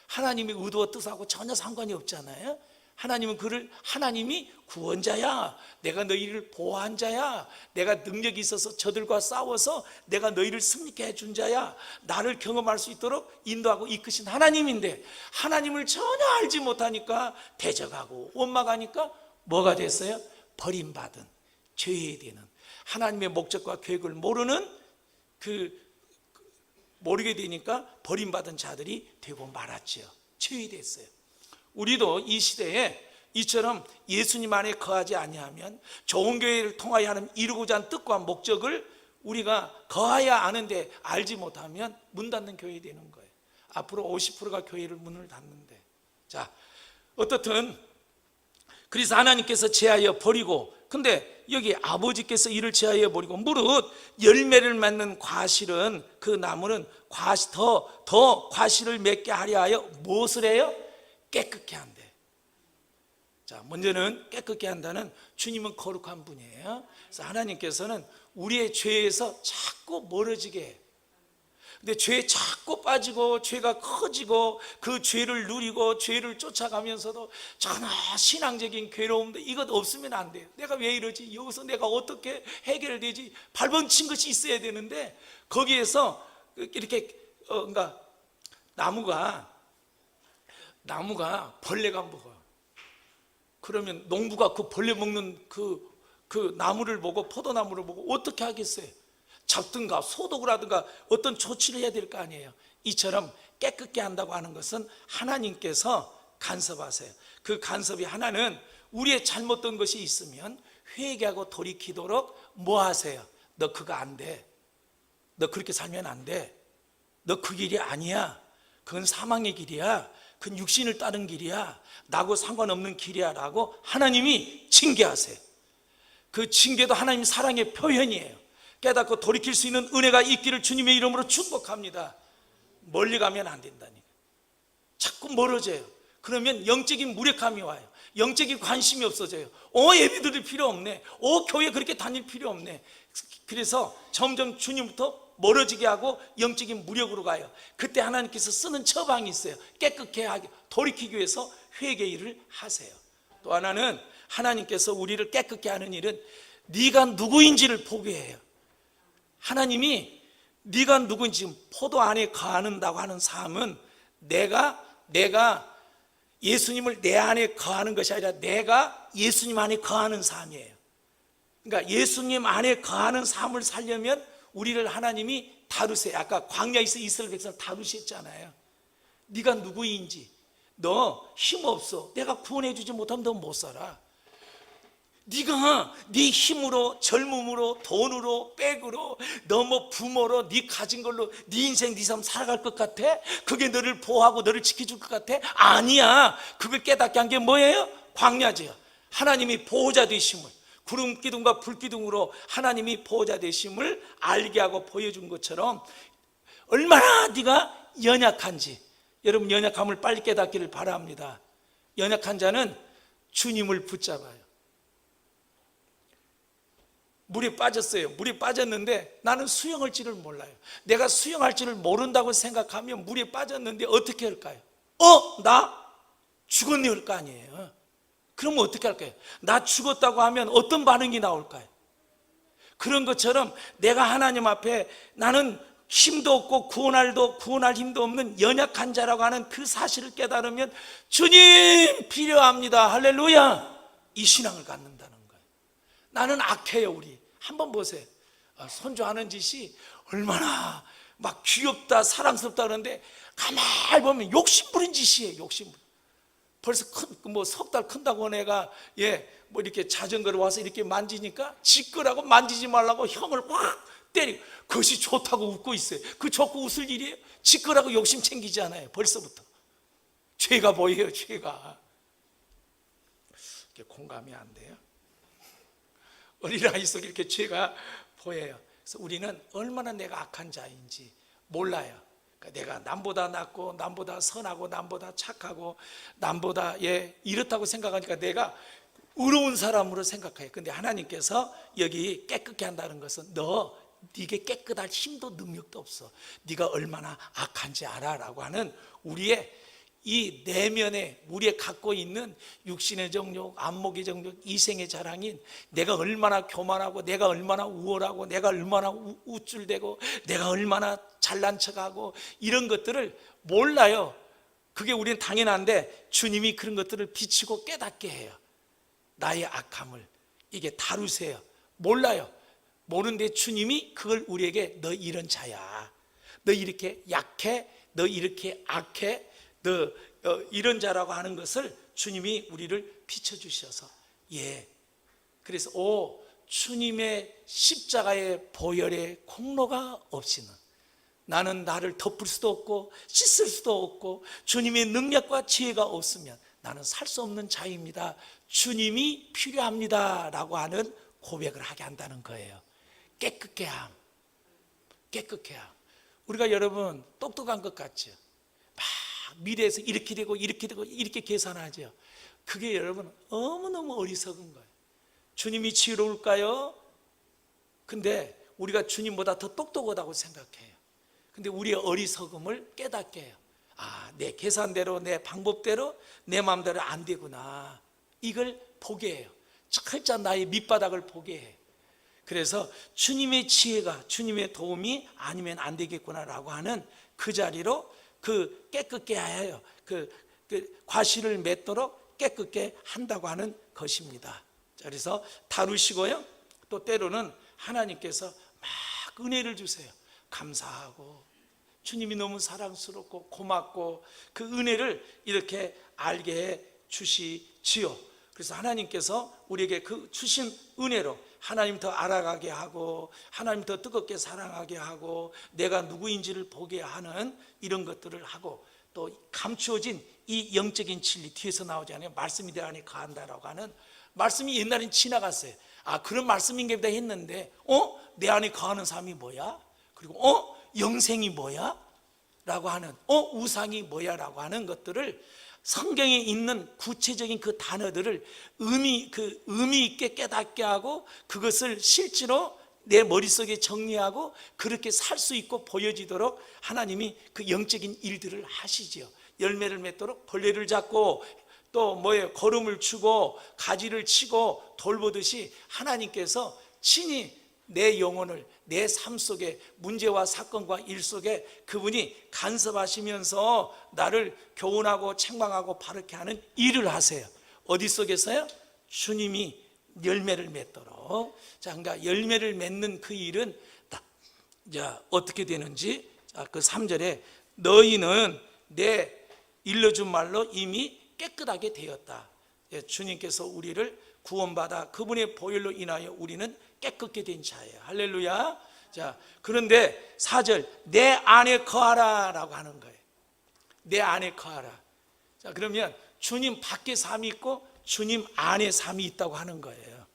하나님의 의도와 뜻하고 전혀 상관이 없잖아요. 하나님이 구원자야, 내가 너희를 보호한 자야, 내가 능력이 있어서 저들과 싸워서 내가 너희를 승리케 해준 자야, 나를 경험할 수 있도록 인도하고 이끄신 하나님인데 하나님을 전혀 알지 못하니까 대적하고 원망하니까 뭐가 됐어요? 버림받은, 죄되는, 하나님의 목적과 계획을 모르게 되니까 버림받은 자들이 되고 말았죠. 죄됐어요. 우리도 이 시대에 이처럼 예수님 안에 거하지 아니하면 좋은 교회를 통하여 하는 이루고자 하는 뜻과 목적을 우리가 거하야 아는데 알지 못하면 문 닫는 교회 되는 거예요. 앞으로 50%가 교회를 문을 닫는데. 자, 어떻든 그래서 하나님께서 제하여 버리고, 근데 여기 아버지께서 이를 제하여 버리고 무릇 열매를 맺는 과실은, 그 나무는 더 과실을 맺게 하려 하여 무엇을 해요? 깨끗게 한대. 자, 먼저는 깨끗게 한다는, 주님은 거룩한 분이에요. 그래서 하나님께서는 우리의 죄에서 자꾸 멀어지게 해요. 근데 죄에 자꾸 빠지고 죄가 커지고 그 죄를 누리고 죄를 쫓아가면서도 전혀 신앙적인 괴로움도 이것 없으면 안 돼요. 내가 왜 이러지? 여기서 내가 어떻게 해결되지? 발버둥친 것이 있어야 되는데 거기에서 이렇게 그러니까 나무가 벌레가 먹어요. 그러면 농부가 그 벌레 먹는 그 나무를 보고, 포도나무를 보고 어떻게 하겠어요? 잡든가 소독을 하든가 어떤 조치를 해야 될 거 아니에요. 이처럼 깨끗게 한다고 하는 것은 하나님께서 간섭하세요. 그 간섭이 하나는 우리의 잘못된 것이 있으면 회개하고 돌이키도록 뭐 하세요? 너 그거 안 돼. 너 그렇게 살면 안 돼. 너 그 길이 아니야. 그건 사망의 길이야. 그건 육신을 따른 길이야. 나하고 상관없는 길이야 라고 하나님이 징계하세요. 그 징계도 하나님 사랑의 표현이에요. 깨닫고 돌이킬 수 있는 은혜가 있기를 주님의 이름으로 축복합니다. 멀리 가면 안 된다니까. 자꾸 멀어져요. 그러면 영적인 무력함이 와요. 영적인 관심이 없어져요. 예배 드릴 필요 없네. 교회 그렇게 다닐 필요 없네. 그래서 점점 주님부터 멀어지게 하고 영적인 무력으로 가요. 그때 하나님께서 쓰는 처방이 있어요. 깨끗게 하게 돌이키기 위해서 회개 일을 하세요. 또 하나는 하나님께서 우리를 깨끗게 하는 일은 네가 누구인지를 보게 해요. 하나님이 네가 누구인지, 포도 안에 거하는다고 하는 삶은 내가 예수님을 내 안에 거하는 것이 아니라 내가 예수님 안에 거하는 삶이에요. 그러니까 예수님 안에 거하는 삶을 살려면 우리를 하나님이 다루세요. 아까 광야에서 이스라엘 백성을 다루셨잖아요. 네가 누구인지, 너 힘없어. 내가 구원해 주지 못하면 너 못 살아. 네가 네 힘으로, 젊음으로, 돈으로, 백으로, 너 뭐 부모로 네 가진 걸로 네 인생, 네 삶 살아갈 것 같아? 그게 너를 보호하고 너를 지켜줄 것 같아? 아니야. 그걸 깨닫게 한 게 뭐예요? 광야지요. 하나님이 보호자 되심을, 구름 기둥과 불 기둥으로 하나님이 보호자 되심을 알게 하고 보여준 것처럼 얼마나 네가 연약한지, 여러분 연약함을 빨리 깨닫기를 바랍니다. 연약한 자는 주님을 붙잡아요. 물에 빠졌어요. 물에 빠졌는데 나는 수영할 줄을 몰라요. 내가 수영할 줄을 모른다고 생각하면 물에 빠졌는데 어떻게 할까요? 나 죽었네 할 거 아니에요. 그러면 어떻게 할까요? 나 죽었다고 하면 어떤 반응이 나올까요? 그런 것처럼 내가 하나님 앞에 나는 힘도 없고 구원할 힘도 없는 연약한 자라고 하는 그 사실을 깨달으면 주님 필요합니다. 할렐루야. 이 신앙을 갖는다는 거예요. 나는 악해요. 우리 한번 보세요. 손주하는 짓이 얼마나 막 귀엽다, 사랑스럽다 그러는데 가만히 보면 욕심부린 짓이에요. 욕심부린. 벌써 석 달 큰다고 내가 뭐 이렇게 자전거를 와서 이렇게 만지니까 지끄라고 만지지 말라고 형을 확 때리고, 그것이 좋다고 웃고 있어요. 그 좋고 웃을 일이에요? 지끄라고 욕심 챙기지 않아요. 벌써부터 죄가 보여요. 죄가. 이렇게 공감이 안 돼요? 어린아이 속에 이렇게 죄가 보여요. 그래서 우리는 얼마나 내가 악한 자인지 몰라요. 그러니까 내가 남보다 낫고 남보다 선하고 남보다 착하고 남보다 이렇다고 생각하니까 내가 의로운 사람으로 생각해요. 근데 하나님께서 여기 깨끗게 한다는 것은 네게 깨끗할 힘도 능력도 없어. 네가 얼마나 악한지 알아 라고 하는 우리의 이 내면에 우리의 갖고 있는 육신의 정욕, 안목의 정욕, 이생의 자랑인 내가 얼마나 교만하고 내가 얼마나 우월하고 내가 얼마나 우쭐대고 내가 얼마나 잘난 척하고 이런 것들을 몰라요. 그게 우리는 당연한데 주님이 그런 것들을 비치고 깨닫게 해요. 나의 악함을 이게 다루세요. 몰라요. 모르는데 주님이 그걸 우리에게 너 이런 자야, 너 이렇게 약해, 너 이렇게 악해, 너 이런 자라고 하는 것을 주님이 우리를 비춰주셔서 그래서 주님의 십자가의 보혈의 공로가 없이는 나는 나를 덮을 수도 없고 씻을 수도 없고 주님의 능력과 지혜가 없으면 나는 살 수 없는 자입니다. 주님이 필요합니다 라고 하는 고백을 하게 한다는 거예요. 깨끗게 함. 우리가 여러분 똑똑한 것 같죠? 막 미래에서 이렇게 되고 이렇게 계산하죠. 그게 여러분 너무너무 어리석은 거예요. 주님이 지혜로울까요? 근데 우리가 주님보다 더 똑똑하다고 생각해요. 근데 우리의 어리석음을 깨닫게 해요. 내 계산대로, 내 방법대로, 내 마음대로 안 되구나. 이걸 보게 해요. 철저 나의 밑바닥을 보게 해요. 그래서 주님의 지혜가, 주님의 도움이 아니면 안 되겠구나라고 하는 그 자리로 그 깨끗게 하여 그 과실을 맺도록 깨끗게 한다고 하는 것입니다. 자, 그래서 다루시고요. 또 때로는 하나님께서 막 은혜를 주세요. 감사하고 주님이 너무 사랑스럽고 고맙고 그 은혜를 이렇게 알게 해 주시지요. 그래서 하나님께서 우리에게 그 주신 은혜로 하나님 더 알아가게 하고 하나님 더 뜨겁게 사랑하게 하고 내가 누구인지를 보게 하는 이런 것들을 하고 또 감추어진 이 영적인 진리 뒤에서 나오지 않아요. 말씀이 내 안에 거한다라고 하는 말씀이 옛날엔 지나갔어요. 아, 그런 말씀인가 보다 했는데 내 안에 거하는 삶이 뭐야? 그리고 영생이 뭐야? 라고 하는 우상이 뭐야? 라고 하는 것들을 성경에 있는 구체적인 그 단어들을 의미 있게 깨닫게 하고 그것을 실제로 내 머릿속에 정리하고 그렇게 살 수 있고 보여지도록 하나님이 그 영적인 일들을 하시지요. 열매를 맺도록 벌레를 잡고 또 걸음을 추고 가지를 치고 돌보듯이 하나님께서 친히 내 영혼을 내 삶 속에 문제와 사건과 일 속에 그분이 간섭하시면서 나를 교훈하고 책망하고 바르게 하는 일을 하세요. 어디 속에서요? 주님이 열매를 맺도록. 자, 그러니까 열매를 맺는 그 일은 어떻게 되는지, 그 3절에 너희는 내 일러준 말로 이미 깨끗하게 되었다. 주님께서 우리를 구원받아 그분의 보혈로 인하여 우리는 깨끗게 된 자예요. 할렐루야. 자, 그런데 4절 내 안에 거하라 라고 하는 거예요. 내 안에 거하라. 자, 그러면 주님 밖에 삶이 있고 주님 안에 삶이 있다고 하는 거예요.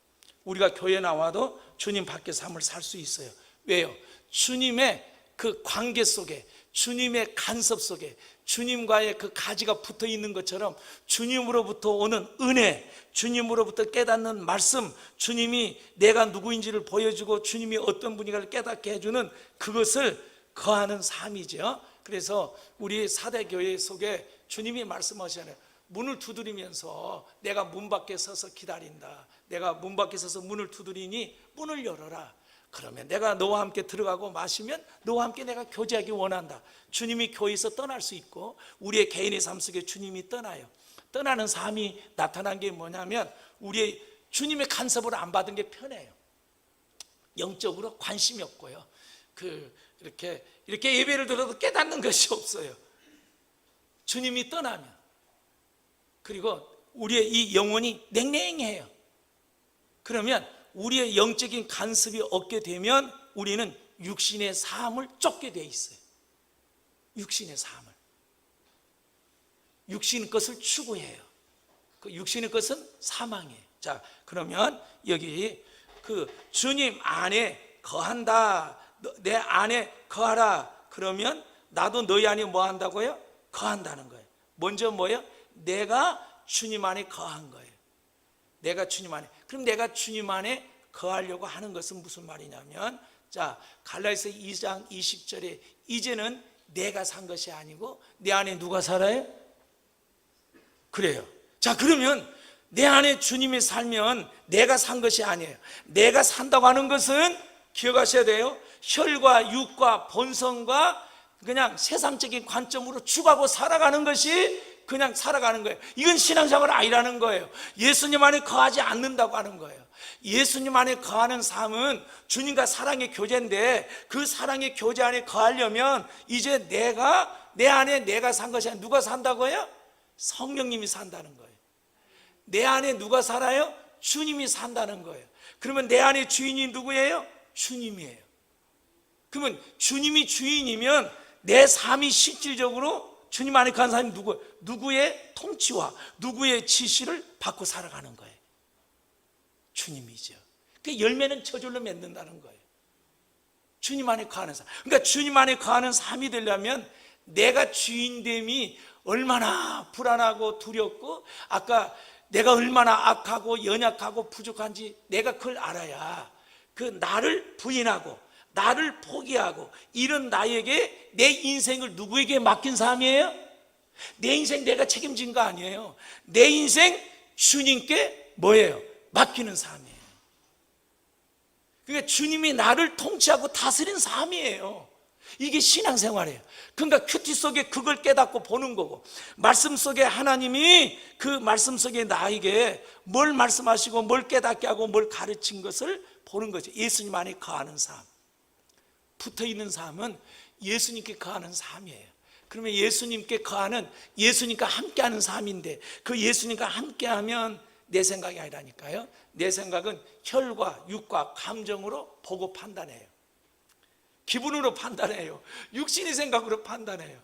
우리가 교회 나와도 주님 밖에 삶을 살 수 있어요. 왜요? 주님의 그 관계 속에 주님의 간섭 속에 주님과의 그 가지가 붙어 있는 것처럼 주님으로부터 오는 은혜, 주님으로부터 깨닫는 말씀, 주님이 내가 누구인지를 보여주고 주님이 어떤 분인가를 깨닫게 해주는 그것을 거하는 삶이죠. 그래서 우리 사대교회 속에 주님이 말씀하시잖아요. 문을 두드리면서 내가 문 밖에 서서 기다린다. 내가 문 밖에 서서 문을 두드리니 문을 열어라. 그러면 내가 너와 함께 들어가고 마시면 너와 함께 내가 교제하기 원한다. 주님이 교회에서 떠날 수 있고 우리의 개인의 삶 속에 주님이 떠나요. 떠나는 삶이 나타난 게 뭐냐면 우리의 주님의 간섭을 안 받은 게 편해요. 영적으로 관심이 없고요. 이렇게 예배를 들어도 깨닫는 것이 없어요. 주님이 떠나면. 그리고 우리의 이 영혼이 냉랭해요. 그러면 우리의 영적인 간섭이 없게 되면 우리는 육신의 삶을 쫓게 돼 있어요. 육신의 삶을. 육신의 것을 추구해요. 그 육신의 것은 사망이에요. 자, 그러면 여기 그 주님 안에 거한다. 내 안에 거하라. 그러면 나도 너희 안에 뭐 한다고요? 거한다는 거예요. 먼저 뭐예요? 내가 주님 안에 거한 거예요. 내가 주님 안에. 그럼 내가 주님 안에 거하려고 하는 것은 무슨 말이냐면, 자, 갈라디아서 2장 20절에 이제는 내가 산 것이 아니고 내 안에 누가 살아요? 그래요. 자, 그러면 내 안에 주님이 살면 내가 산 것이 아니에요. 내가 산다고 하는 것은 기억하셔야 돼요. 혈과 육과 본성과 그냥 세상적인 관점으로 죽어가고 살아가는 것이 그냥 살아가는 거예요. 이건 신앙생활 아니라는 거예요. 예수님 안에 거하지 않는다고 하는 거예요. 예수님 안에 거하는 삶은 주님과 사랑의 교제인데 그 사랑의 교제 안에 거하려면 이제 내 안에 내가 산 것이 아니라 누가 산다고요? 성령님이 산다는 거예요. 내 안에 누가 살아요? 주님이 산다는 거예요. 그러면 내 안에 주인이 누구예요? 주님이에요. 그러면 주님이 주인이면 내 삶이 실질적으로 주님 안에 간 사람이 누구의 통치와 누구의 지시를 받고 살아가는 거예요. 주님이죠. 그 열매는 저절로 맺는다는 거예요. 주님 안에 거하는 삶. 그러니까 주님 안에 거하는 삶이 되려면 내가 주인됨이 얼마나 불안하고 두렵고 아까 내가 얼마나 악하고 연약하고 부족한지 내가 그걸 알아야 그 나를 부인하고 나를 포기하고 이런 나에게 내 인생을 누구에게 맡긴 삶이에요? 내 인생 내가 책임진 거 아니에요. 내 인생 주님께 뭐예요? 맡기는 삶이에요. 그러니까 주님이 나를 통치하고 다스린 삶이에요. 이게 신앙생활이에요. 그러니까 큐티 속에 그걸 깨닫고 보는 거고, 말씀 속에 하나님이 그 말씀 속에 나에게 뭘 말씀하시고 뭘 깨닫게 하고 뭘 가르친 것을 보는 거죠. 예수님 안에 거하는 삶, 붙어있는 삶은 예수님께 거하는 삶이에요. 그러면 예수님께 거하는, 예수님과 함께하는 삶인데, 그 예수님과 함께하면 내 생각이 아니라니까요. 내 생각은 혈과 육과 감정으로 보고 판단해요. 기분으로 판단해요. 육신의 생각으로 판단해요.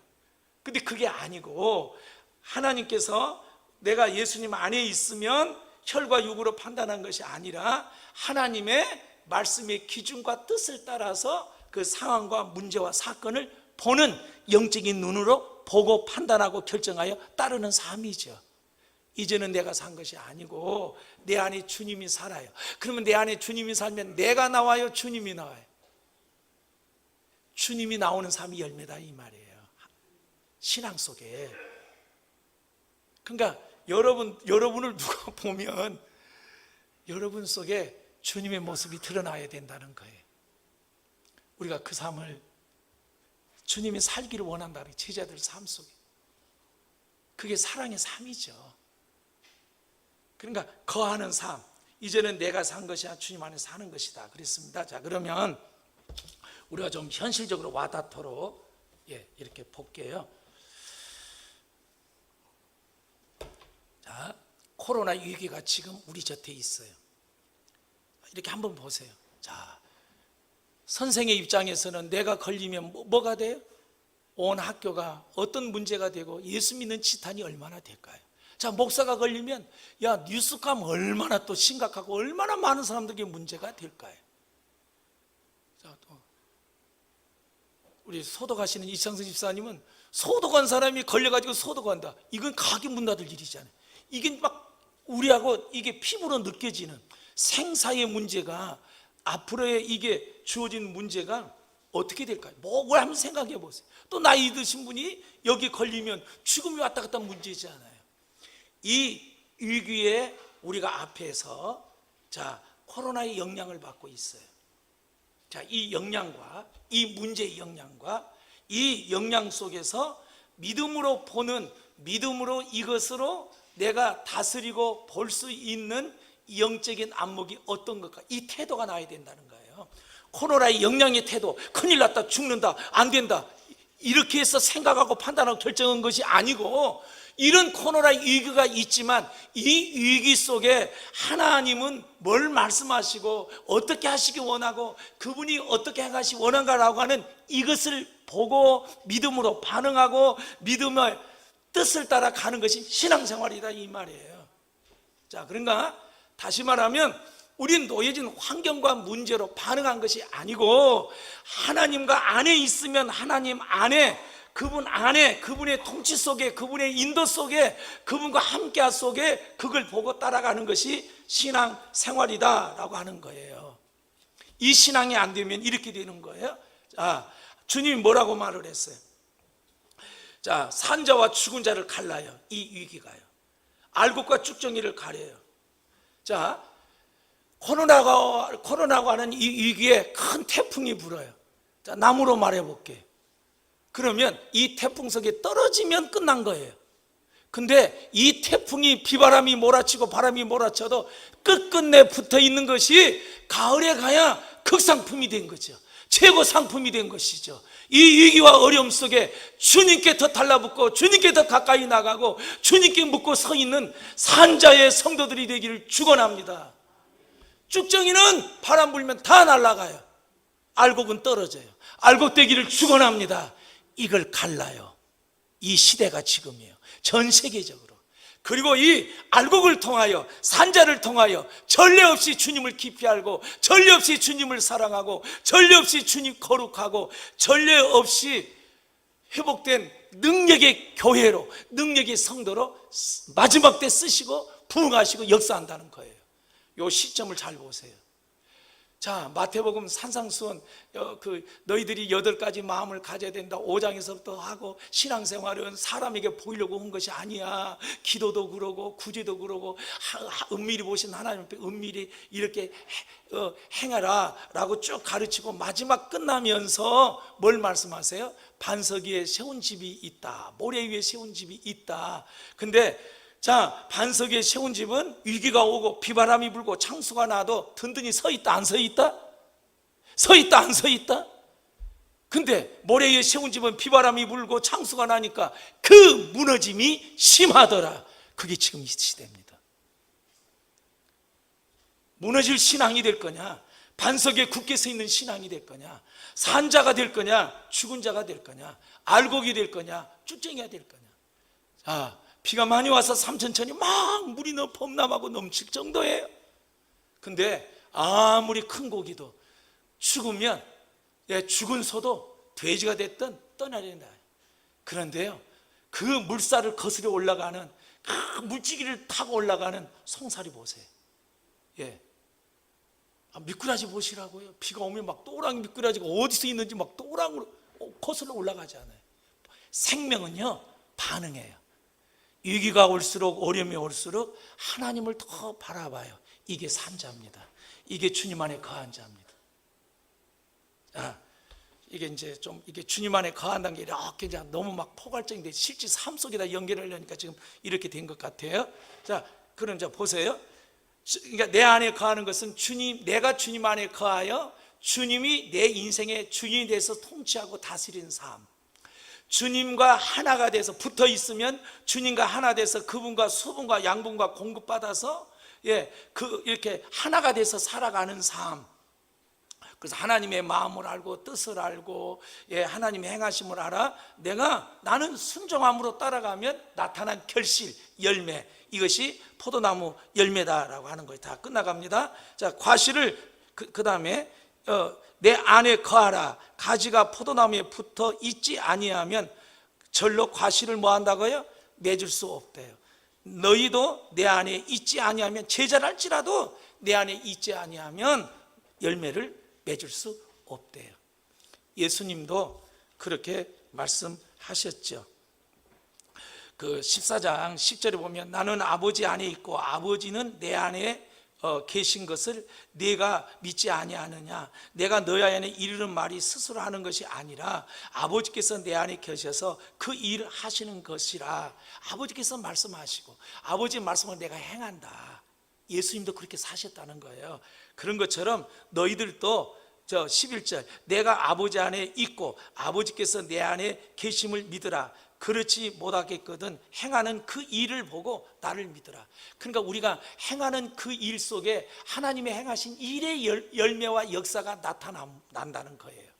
근데 그게 아니고, 하나님께서 내가 예수님 안에 있으면 혈과 육으로 판단한 것이 아니라 하나님의 말씀의 기준과 뜻을 따라서 그 상황과 문제와 사건을 보는 영적인 눈으로 보고 판단하고 결정하여 따르는 삶이죠. 이제는 내가 산 것이 아니고 내 안에 주님이 살아요. 그러면 내 안에 주님이 살면 내가 나와요, 주님이 나와요? 주님이 나오는 삶이 열매다 이 말이에요. 신앙 속에. 그러니까 여러분을 누가 보면 여러분 속에 주님의 모습이 드러나야 된다는 거예요. 우리가 그 삶을 주님이 살기를 원한다는 제자들 삶 속에. 그게 사랑의 삶이죠. 그러니까 거하는 삶, 이제는 내가 산 것이 아니라 주님 안에 사는 것이다 그랬습니다. 자, 그러면 우리가 좀 현실적으로 와닿도록 이렇게 볼게요. 자, 코로나 위기가 지금 우리 곁에 있어요. 이렇게 한번 보세요. 자, 선생의 입장에서는 내가 걸리면 뭐가 돼요? 온 학교가 어떤 문제가 되고 예수 믿는 지탄이 얼마나 될까요? 자, 목사가 걸리면 뉴스감 얼마나 또 심각하고 얼마나 많은 사람들에게 문제가 될까요? 자, 또 우리 소독하시는 이창승 집사님은 소독한 사람이 걸려가지고 소독한다. 이건 가게 문 닫을 일이잖아요. 이게 막 우리하고 이게 피부로 느껴지는 생사의 문제가, 앞으로의 이게 주어진 문제가 어떻게 될까요? 뭘 한번 생각해 보세요. 또 나이 드신 분이 여기 걸리면 죽음이 왔다 갔다 문제잖아요. 이 위기에 우리가 앞에서 코로나의 영향을 받고 있어요. 자, 이 영향과 이 문제의 영향과 이 영향 속에서 믿음으로 보는, 믿음으로 이것으로 내가 다스리고 볼 수 있는 영적인 안목이 어떤 것까? 이 태도가 나야 된다는 거예요. 코로나의 영향의 태도, 큰일 났다, 죽는다, 안 된다, 이렇게 해서 생각하고 판단하고 결정한 것이 아니고, 이런 코로나의 위기가 있지만 이 위기 속에 하나님은 뭘 말씀하시고 어떻게 하시기 원하고 그분이 어떻게 행하시기 원한가라고 하는 이것을 보고 믿음으로 반응하고 믿음의 뜻을 따라 가는 것이 신앙생활이다 이 말이에요. 자, 그런가? 다시 말하면 우리는 놓여진 환경과 문제로 반응한 것이 아니고, 하나님과 안에 있으면 하나님 안에, 그분 안에, 그분의 통치 속에, 그분의 인도 속에, 그분과 함께 속에 그걸 보고 따라가는 것이 신앙생활이다라고 하는 거예요. 이 신앙이 안 되면 이렇게 되는 거예요. 자, 주님이 뭐라고 말을 했어요? 자, 산자와 죽은 자를 갈라요. 이 위기가요. 알곡과 쭉정이를 가려요. 자, 코로나가 하는 이 위기에 큰 태풍이 불어요. 자, 나무로 말해볼게. 그러면 이 태풍 속에 떨어지면 끝난 거예요. 근데 이 태풍이 비바람이 몰아치고 바람이 몰아쳐도 끝끝내 붙어 있는 것이 가을에 가야 극상품이 된 거죠. 최고 상품이 된 것이죠. 이 위기와 어려움 속에 주님께 더 달라붙고 주님께 더 가까이 나가고 주님께 묻고 서 있는 산자의 성도들이 되기를 축원합니다. 쭉정이는 바람 불면 다 날아가요. 알곡은 떨어져요. 알곡 되기를 축원합니다. 이걸 갈라요. 이 시대가 지금이에요. 전 세계적으로. 그리고 이 알곡을 통하여, 산자를 통하여 전례 없이 주님을 깊이 알고, 전례 없이 주님을 사랑하고, 전례 없이 주님 거룩하고, 전례 없이 회복된 능력의 교회로, 능력의 성도로 마지막 때 쓰시고 부흥하시고 역사한다는 거예요. 이 시점을 잘 보세요. 자, 마태복음 산상수훈 너희들이 8가지 마음을 가져야 된다 5장에서부터 하고, 신앙생활은 사람에게 보이려고 한 것이 아니야. 기도도 그러고 구제도 그러고 은밀히 보신 하나님 앞에 은밀히 이렇게 행하라 라고 쭉 가르치고, 마지막 끝나면서 뭘 말씀하세요? 반석 위에 세운 집이 있다, 모래 위에 세운 집이 있다. 근데 자, 반석 위에 세운 집은 위기가 오고 비바람이 불고 창수가 나도 든든히 서 있다, 안 서 있다? 서 있다, 안 서 있다? 근데 모래 위에 세운 집은 비바람이 불고 창수가 나니까 그 무너짐이 심하더라. 그게 지금 이 시대입니다. 무너질 신앙이 될 거냐, 반석에 굳게 서 있는 신앙이 될 거냐, 산자가 될 거냐, 죽은 자가 될 거냐, 알곡이 될 거냐, 쭉쟁이가 될 거냐. 자, 비가 많이 와서 삼천천이 막 물이 범람하고 넘칠 정도예요. 근데 아무리 큰 고기도 죽으면, 죽은 소도 돼지가 됐든 떠나야 된다. 그런데요, 그 물살을 거스려 올라가는, 그 물지기를 타고 올라가는 송사리 보세요. 미꾸라지 보시라고요. 비가 오면 막 또랑이 미꾸라지가 어디서 있는지 막 또랑으로 거슬러 올라가지 않아요. 생명은요, 반응해요. 위기가 올수록, 어려움이 올수록 하나님을 더 바라봐요. 이게 산자입니다. 이게 주님 안에 거한 자입니다. 이게 이제 좀, 이게 주님 안에 거한다는 게 이렇게 이제 너무 막 포괄적인데 실제 삶 속에다 연결하려니까 지금 이렇게 된 것 같아요. 자, 그럼 이제 보세요. 그러니까 내 안에 거하는 것은 내가 주님 안에 거하여 주님이 내 인생의 주인이 돼서 통치하고 다스리는 삶. 주님과 하나가 돼서 붙어 있으면 주님과 하나 돼서 그분과 수분과 양분과 공급받아서 이렇게 하나가 돼서 살아가는 삶. 그래서 하나님의 마음을 알고 뜻을 알고 하나님의 행하심을 알아 나는 순종함으로 따라가면 나타난 결실, 열매, 이것이 포도나무 열매다라고 하는 거예요. 다 끝나갑니다. 자, 과실을 그 다음에 내 안에 거하라. 가지가 포도나무에 붙어 있지 아니하면 절로 과실을 뭐 한다고요? 맺을 수 없대요. 너희도 내 안에 있지 아니하면, 제자랄지라도 내 안에 있지 아니하면 열매를 맺을 수 없대요. 예수님도 그렇게 말씀하셨죠. 그 14장 10절에 보면 나는 아버지 안에 있고 아버지는 내 안에 계신 것을 네가 믿지 아니하느냐. 내가 너희 안에 이르는 말이 스스로 하는 것이 아니라 아버지께서 내 안에 계셔서 그 일을 하시는 것이라. 아버지께서 말씀하시고 아버지의 말씀을 내가 행한다. 예수님도 그렇게 사셨다는 거예요. 그런 것처럼 너희들도 11절 내가 아버지 안에 있고 아버지께서 내 안에 계심을 믿으라. 그렇지 못하겠거든 행하는 그 일을 보고 나를 믿으라. 그러니까 우리가 행하는 그 일 속에 하나님의 행하신 일의 열매와 역사가 나타난다는 거예요.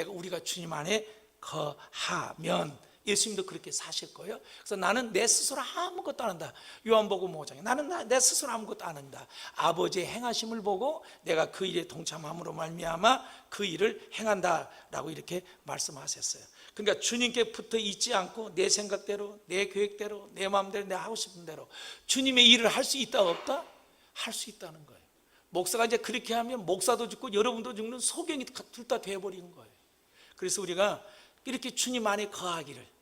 우리가 주님 안에 거하면, 예수님도 그렇게 사실 거예요. 그래서 나는 내 스스로 아무것도 안 한다. 요한복음 5장에 나는 내 스스로 아무것도 안 한다. 아버지의 행하심을 보고 내가 그 일에 동참함으로 말미암아 그 일을 행한다라고 이렇게 말씀하셨어요. 그러니까 주님께 붙어 있지 않고 내 생각대로, 내 계획대로, 내 마음대로, 내 하고 싶은 대로 주님의 일을 할 수 있다 없다? 할 수 있다는 거예요. 목사가 이제 그렇게 하면 목사도 죽고 여러분도 죽는 소경이 둘 다 돼버리는 거예요. 그래서 우리가 이렇게 주님 안에 거하기를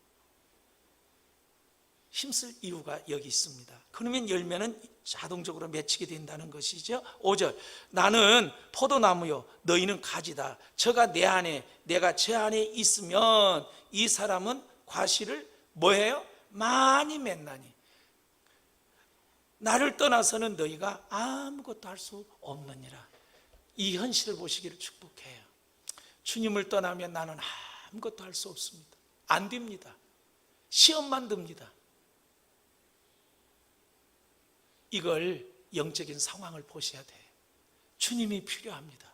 힘쓸 이유가 여기 있습니다. 그러면 열매는 자동적으로 맺히게 된다는 것이죠. 5절 나는 포도나무요 너희는 가지다. 저가 내 안에 내가 제 안에 있으면 이 사람은 과실을 뭐해요? 많이 맺나니 나를 떠나서는 너희가 아무것도 할 수 없느니라. 이 현실을 보시기를 축복해요. 주님을 떠나면 나는 아무것도 할 수 없습니다. 안 됩니다. 시험만 듭니다. 이걸 영적인 상황을 보셔야 돼요. 주님이 필요합니다.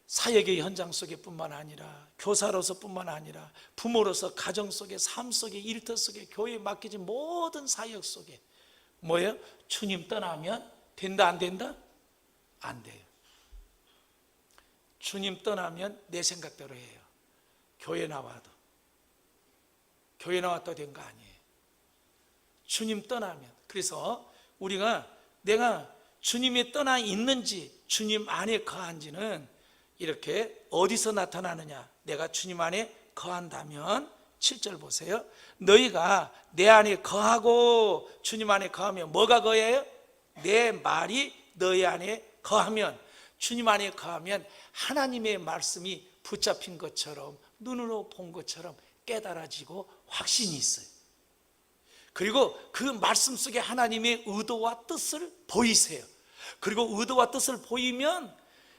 사역의 현장 속에 뿐만 아니라 교사로서 뿐만 아니라 부모로서 가정 속에 삶 속에 일터 속에 교회에 맡겨진 모든 사역 속에 뭐예요? 주님 떠나면 된다 안 된다? 안 돼요. 주님 떠나면 내 생각대로 해요. 교회 나와도 된 거 아니에요. 주님 떠나면. 그래서 우리가 내가 주님이 떠나 있는지 주님 안에 거한지는 이렇게 어디서 나타나느냐? 내가 주님 안에 거한다면 7절 보세요. 너희가 내 안에 거하고 주님 안에 거하면 뭐가 거해요? 내 말이 너희 안에 거하면, 주님 안에 거하면 하나님의 말씀이 붙잡힌 것처럼, 눈으로 본 것처럼 깨달아지고 확신이 있어요. 그리고 그 말씀 속에 하나님의 의도와 뜻을 보이세요. 그리고 의도와 뜻을 보이면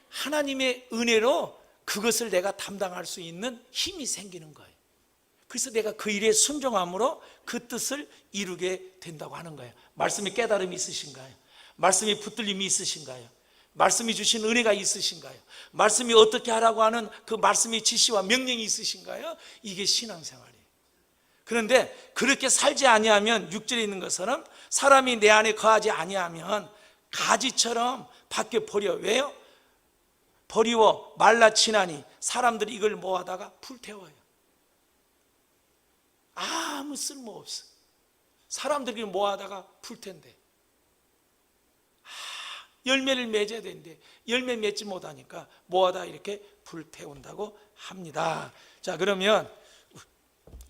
하나님의 은혜로 그것을 내가 담당할 수 있는 힘이 생기는 거예요. 그래서 내가 그 일에 순종함으로 그 뜻을 이루게 된다고 하는 거예요. 말씀에 깨달음이 있으신가요? 말씀에 붙들림이 있으신가요? 말씀이 주신 은혜가 있으신가요? 말씀이 어떻게 하라고 하는 그 말씀의 지시와 명령이 있으신가요? 이게 신앙생활이에요. 그런데 그렇게 살지 아니하면 6절에 있는 것처럼 사람이 내 안에 거하지 아니하면 가지처럼 밖에 버려. 왜요? 버리워 말라치나니 사람들이 이걸 모아다가 불태워요. 아무 쓸모없어. 사람들이 모아다가 불텐데 열매를 맺어야 되는데 열매 맺지 못하니까 모아다 이렇게 불태운다고 합니다. 자, 그러면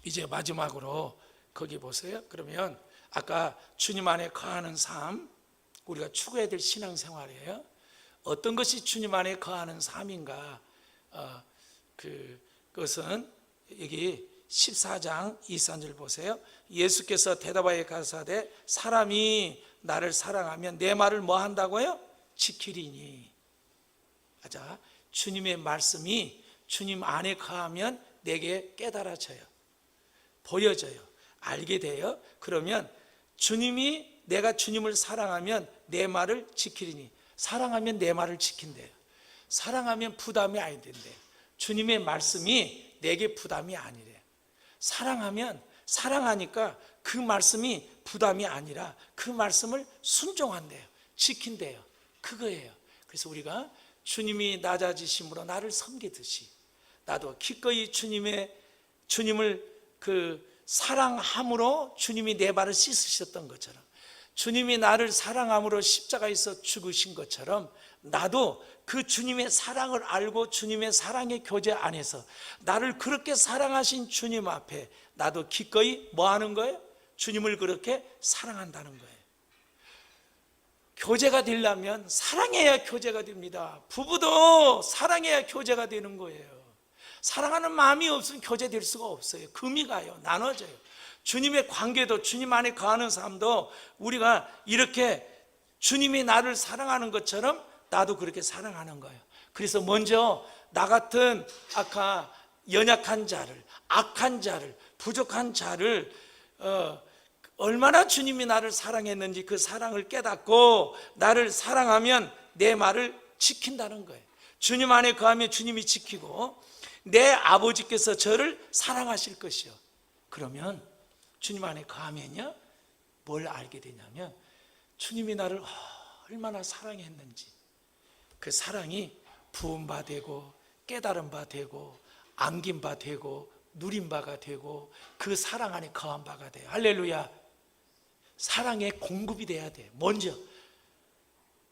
이제 마지막으로 거기 보세요. 그러면 아까 주님 안에 거하는 삶, 우리가 추구해야 될 신앙생활이에요. 어떤 것이 주님 안에 거하는 삶인가? 그것은 여기 14장 23절 보세요. 예수께서 대답하여 가사대 사람이 나를 사랑하면 내 말을 뭐 한다고요? 지키리니. 자, 주님의 말씀이 주님 안에 거하면 내게 깨달아져요. 보여져요. 알게 돼요. 그러면 주님이, 내가 주님을 사랑하면 내 말을 지키리니. 사랑하면 내 말을 지킨대요. 사랑하면 부담이 안 된대요. 주님의 말씀이 내게 부담이 아니래요. 사랑하면, 사랑하니까 그 말씀이 부담이 아니라 그 말씀을 순종한대요. 지킨대요. 그거예요. 그래서 우리가 주님이 낮아지심으로 나를 섬기듯이 나도 기꺼이 주님을 사랑함으로 주님이 내 발을 씻으셨던 것처럼, 주님이 나를 사랑함으로 십자가에서 죽으신 것처럼 나도 그 주님의 사랑을 알고 주님의 사랑의 교제 안에서 나를 그렇게 사랑하신 주님 앞에 나도 기꺼이 뭐 하는 거예요? 주님을 그렇게 사랑한다는 거예요. 교제가 되려면 사랑해야 교제가 됩니다. 부부도 사랑해야 교제가 되는 거예요. 사랑하는 마음이 없으면 교제될 수가 없어요. 금이 가요. 나눠져요. 주님의 관계도, 주님 안에 거하는 삶도 우리가 이렇게 주님이 나를 사랑하는 것처럼 나도 그렇게 사랑하는 거예요. 그래서 먼저 나 같은 연약한 자를, 악한 자를, 부족한 자를 얼마나 주님이 나를 사랑했는지 그 사랑을 깨닫고 나를 사랑하면 내 말을 지킨다는 거예요. 주님 안에 거하면 주님이 지키고 내 아버지께서 저를 사랑하실 것이요. 그러면 주님 안에 거하면요, 뭘 알게 되냐면 주님이 나를 얼마나 사랑했는지 그 사랑이 부은 바 되고 깨달은 바 되고 안긴 바 되고 누린 바가 되고 그 사랑 안에 거한 바가 돼요. 할렐루야. 사랑의 공급이 돼야 돼. 먼저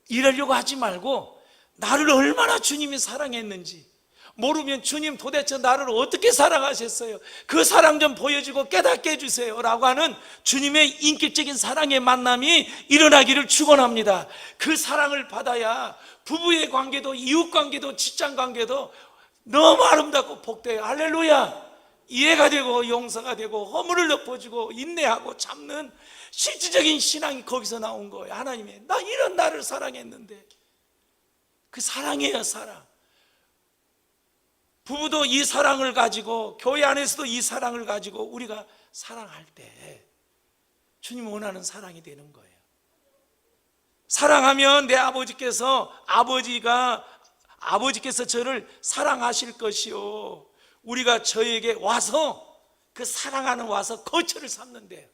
이러려고 하지 말고 나를 얼마나 주님이 사랑했는지 모르면 주님 도대체 나를 어떻게 사랑하셨어요? 그 사랑 좀 보여주고 깨닫게 해주세요 라고 하는 주님의 인격적인 사랑의 만남이 일어나기를 축원합니다. 그 사랑을 받아야 부부의 관계도 이웃관계도 직장관계도 너무 아름답고 복돼요. 할렐루야. 이해가 되고 용서가 되고 허물을 덮어주고 인내하고 참는 실질적인 신앙이 거기서 나온 거예요. 하나님이 나 이런 나를 사랑했는데. 그 사랑이에요. 사랑. 부부도 이 사랑을 가지고 교회 안에서도 이 사랑을 가지고 우리가 사랑할 때 주님 원하는 사랑이 되는 거예요. 사랑하면 내 아버지께서 저를 사랑하실 것이요 우리가 저에게 와서 그 사랑하는 와서 거처를 삼는데요.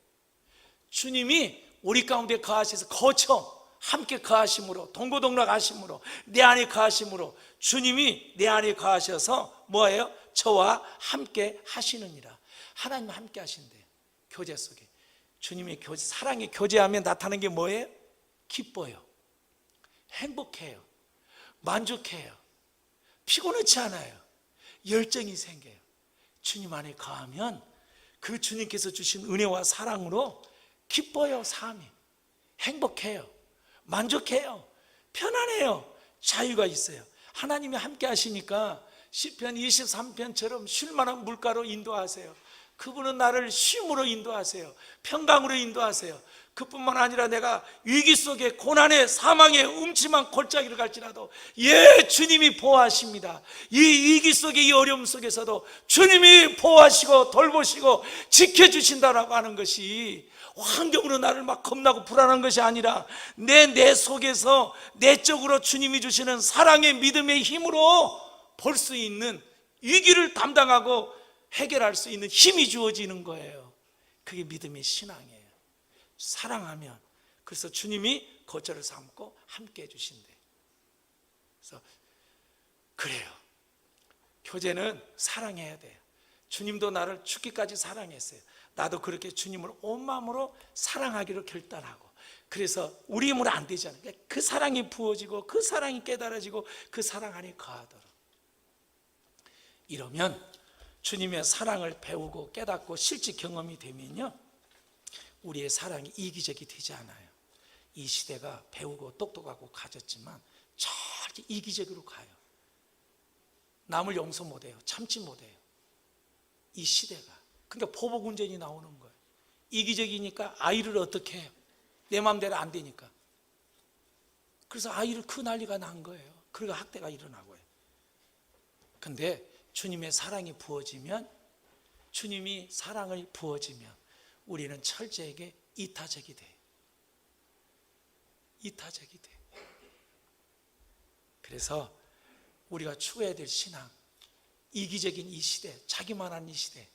주님이 우리 가운데 거하셔서 거처 함께 거하심으로 동고동락 하심으로 내 안에 거하심으로 주님이 내 안에 거하셔서 뭐예요? 저와 함께 하시느니라. 하나님과 함께 하신대요. 교제 속에 주님의 교제, 사랑의 교제하면 나타나는 게 뭐예요? 기뻐요. 행복해요. 만족해요. 피곤하지 않아요. 열정이 생겨요. 주님 안에 거하면 그 주님께서 주신 은혜와 사랑으로 기뻐요. 삶이 행복해요. 만족해요. 편안해요. 자유가 있어요. 하나님이 함께 하시니까 시편 23편처럼 쉴만한 물가로 인도하세요. 그분은 나를 쉼으로 인도하세요. 평강으로 인도하세요. 그뿐만 아니라 내가 위기 속에 고난의 사망의 음침한 골짜기를 갈지라도 주님이 보호하십니다. 이 위기 속에, 이 어려움 속에서도 주님이 보호하시고 돌보시고 지켜주신다라고 하는 것이 환경으로 나를 막 겁나고 불안한 것이 아니라 내 속에서 내적으로 주님이 주시는 사랑의 믿음의 힘으로 볼 수 있는, 위기를 담당하고 해결할 수 있는 힘이 주어지는 거예요. 그게 믿음의 신앙이에요. 사랑하면. 그래서 주님이 거처를 삼고 함께 해주신대. 그래서 그래요. 교제는 사랑해야 돼요. 주님도 나를 죽기까지 사랑했어요. 나도 그렇게 주님을 온 마음으로 사랑하기로 결단하고, 그래서 우리 힘으로 안 되잖아요. 그 사랑이 부어지고 그 사랑이 깨달아지고 그 사랑 안에 거하도록. 이러면 주님의 사랑을 배우고 깨닫고 실제 경험이 되면요, 우리의 사랑이 이기적이 되지 않아요. 이 시대가 배우고 똑똑하고 가졌지만 절대 이기적으로 가요. 남을 용서 못해요. 참지 못해요. 이 시대가. 그러니까 보복운전이 나오는 거예요. 이기적이니까 아이를 어떻게 해요? 내 마음대로 안 되니까. 그래서 아이를 그 난리가 난 거예요. 그러니까 학대가 일어나고요. 근데 주님의 사랑이 부어지면, 주님이 사랑을 부어지면 우리는 철저하게 이타적이 돼요. 이타적이 돼요. 그래서 우리가 추구해야 될 신앙, 이기적인 이 시대, 자기만한 이 시대,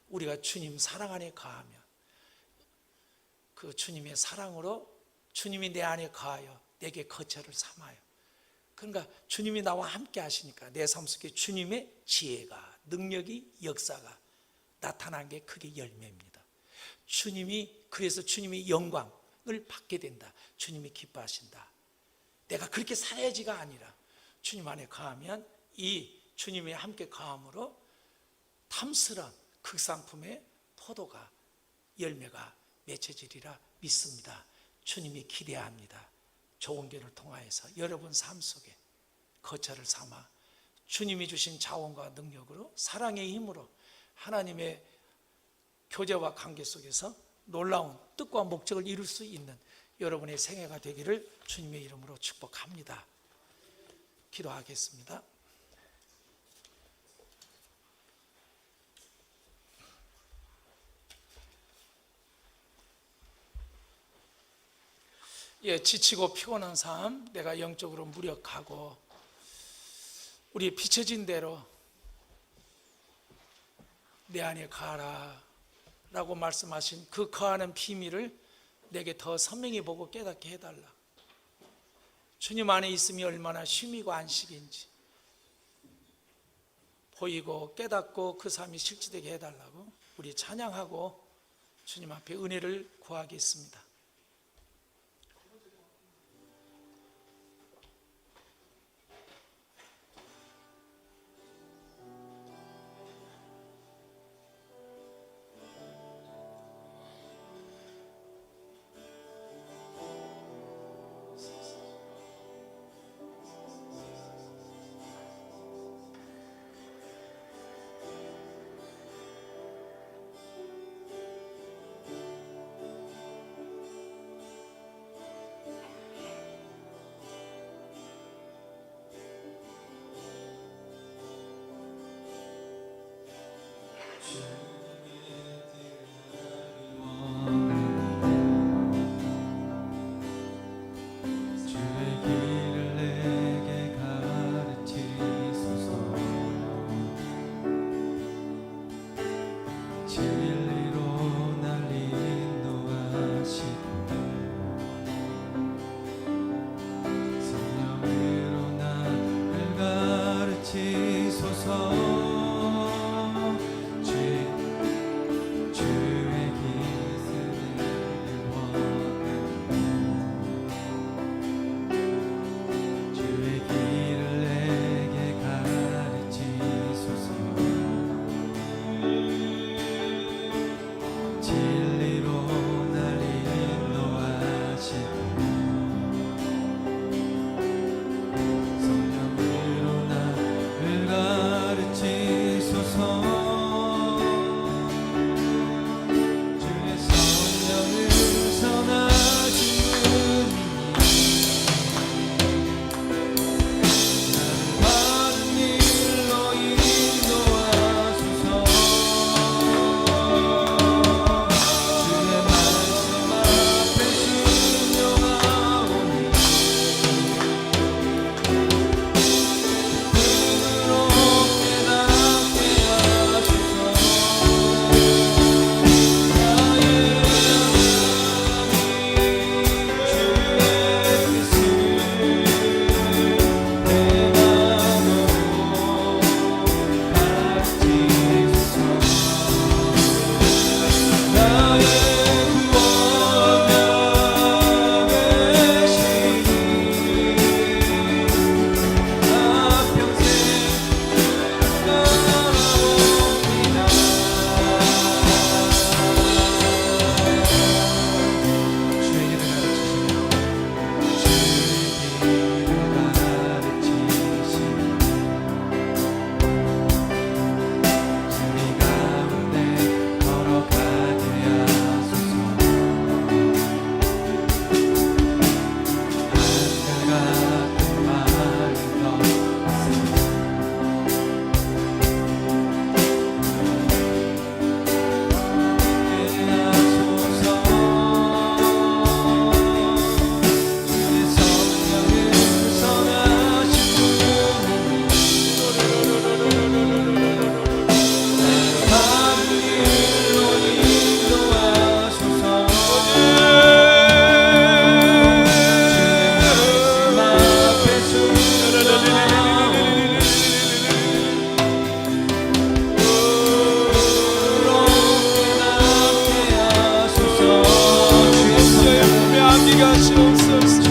우리가 주님 사랑 안에 거하면 그 주님의 사랑으로 주님이 내 안에 거하여 내게 거처를 삼아요. 그러니까 주님이 나와 함께 하시니까 내 삶 속에 주님의 지혜가, 능력이, 역사가 나타난 게 그게 열매입니다. 그래서 주님이 영광을 받게 된다. 주님이 기뻐하신다. 내가 그렇게 살아야지가 아니라 주님 안에 거하면 이 주님이 함께 거함으로 탐스런 극상품의 포도가, 열매가 맺혀지리라 믿습니다. 주님이 기대합니다. 좋은 교를 통하여서 여러분 삶 속에 거처를 삼아 주님이 주신 자원과 능력으로, 사랑의 힘으로 하나님의 교제와 관계 속에서 놀라운 뜻과 목적을 이룰 수 있는 여러분의 생애가 되기를 주님의 이름으로 축복합니다. 기도하겠습니다. 지치고 피곤한 삶, 내가 영적으로 무력하고 우리 비춰진 대로 내 안에 거하라 라고 말씀하신 그 거하는 비밀을 내게 더 선명히 보고 깨닫게 해달라. 주님 안에 있음이 얼마나 쉼이고 안식인지 보이고 깨닫고 그 삶이 실제되게 해달라고 우리 찬양하고 주님 앞에 은혜를 구하겠습니다. 하시옵소서.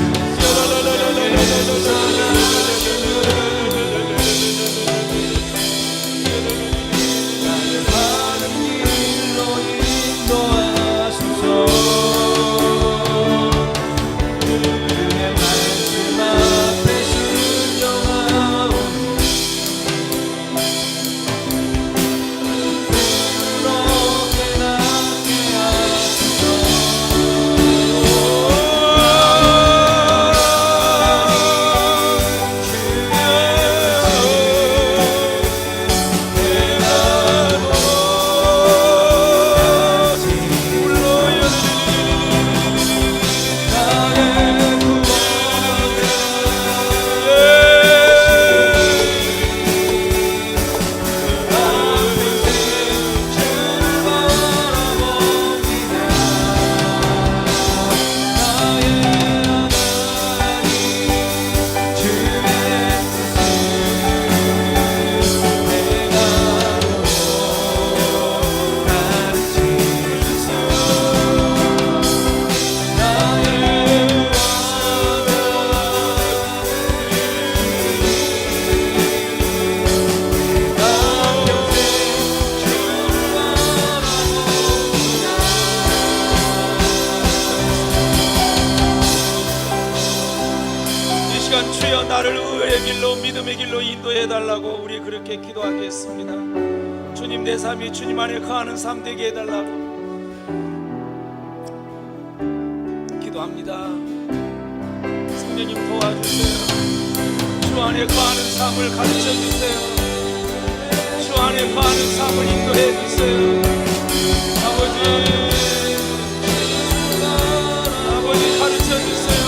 주여 나를 의의 길로 믿음의 길로 인도해 달라고 우리 그렇게 기도하겠습니다. 주님, 내 삶이 주님 안에 거하는 삶 되게 해달라고 기도합니다. 성령님 도와주세요. 주 안에 거하는 삶을 가르쳐주세요. 주 안에 거하는 삶을 인도해 주세요. 아버지 가르쳐주세요.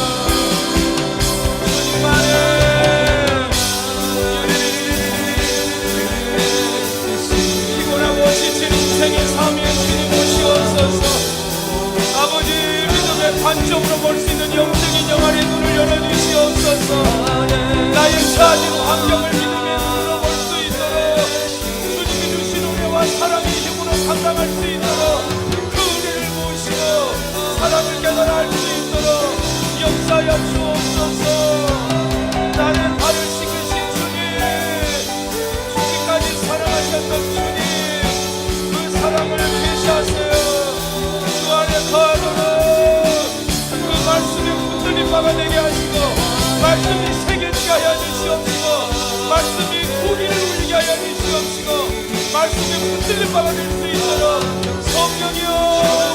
피곤하고 지친 인생의 삶에 주님 오시옵소서. 아버지, 믿음의 관점으로 볼 수 있는 영적인 영안의 눈을 열어주시옵소서. 나의 처하진 환경을 믿음의 눈으로 볼 수 있도록 주님이 주신 은혜와 사랑의 힘으로 감당할 수 있도록 그 은혜를 모시고 사랑을 깨달아 알 수 있도록 역사하여 주옵소서. 나의 발을 씻으신 주님, 죽기까지 사랑하셨던 주님, 그 사랑을 계시하세요. 주 안에 거하도록 그 말씀에 붙들린 바가 되게 하시고, 말씀이 새겨지게 하여 주시옵시고, 말씀이 고기를 울리게 하여 주시옵시고, 말씀에 붙들린 바가 될 수 있도록 성령이여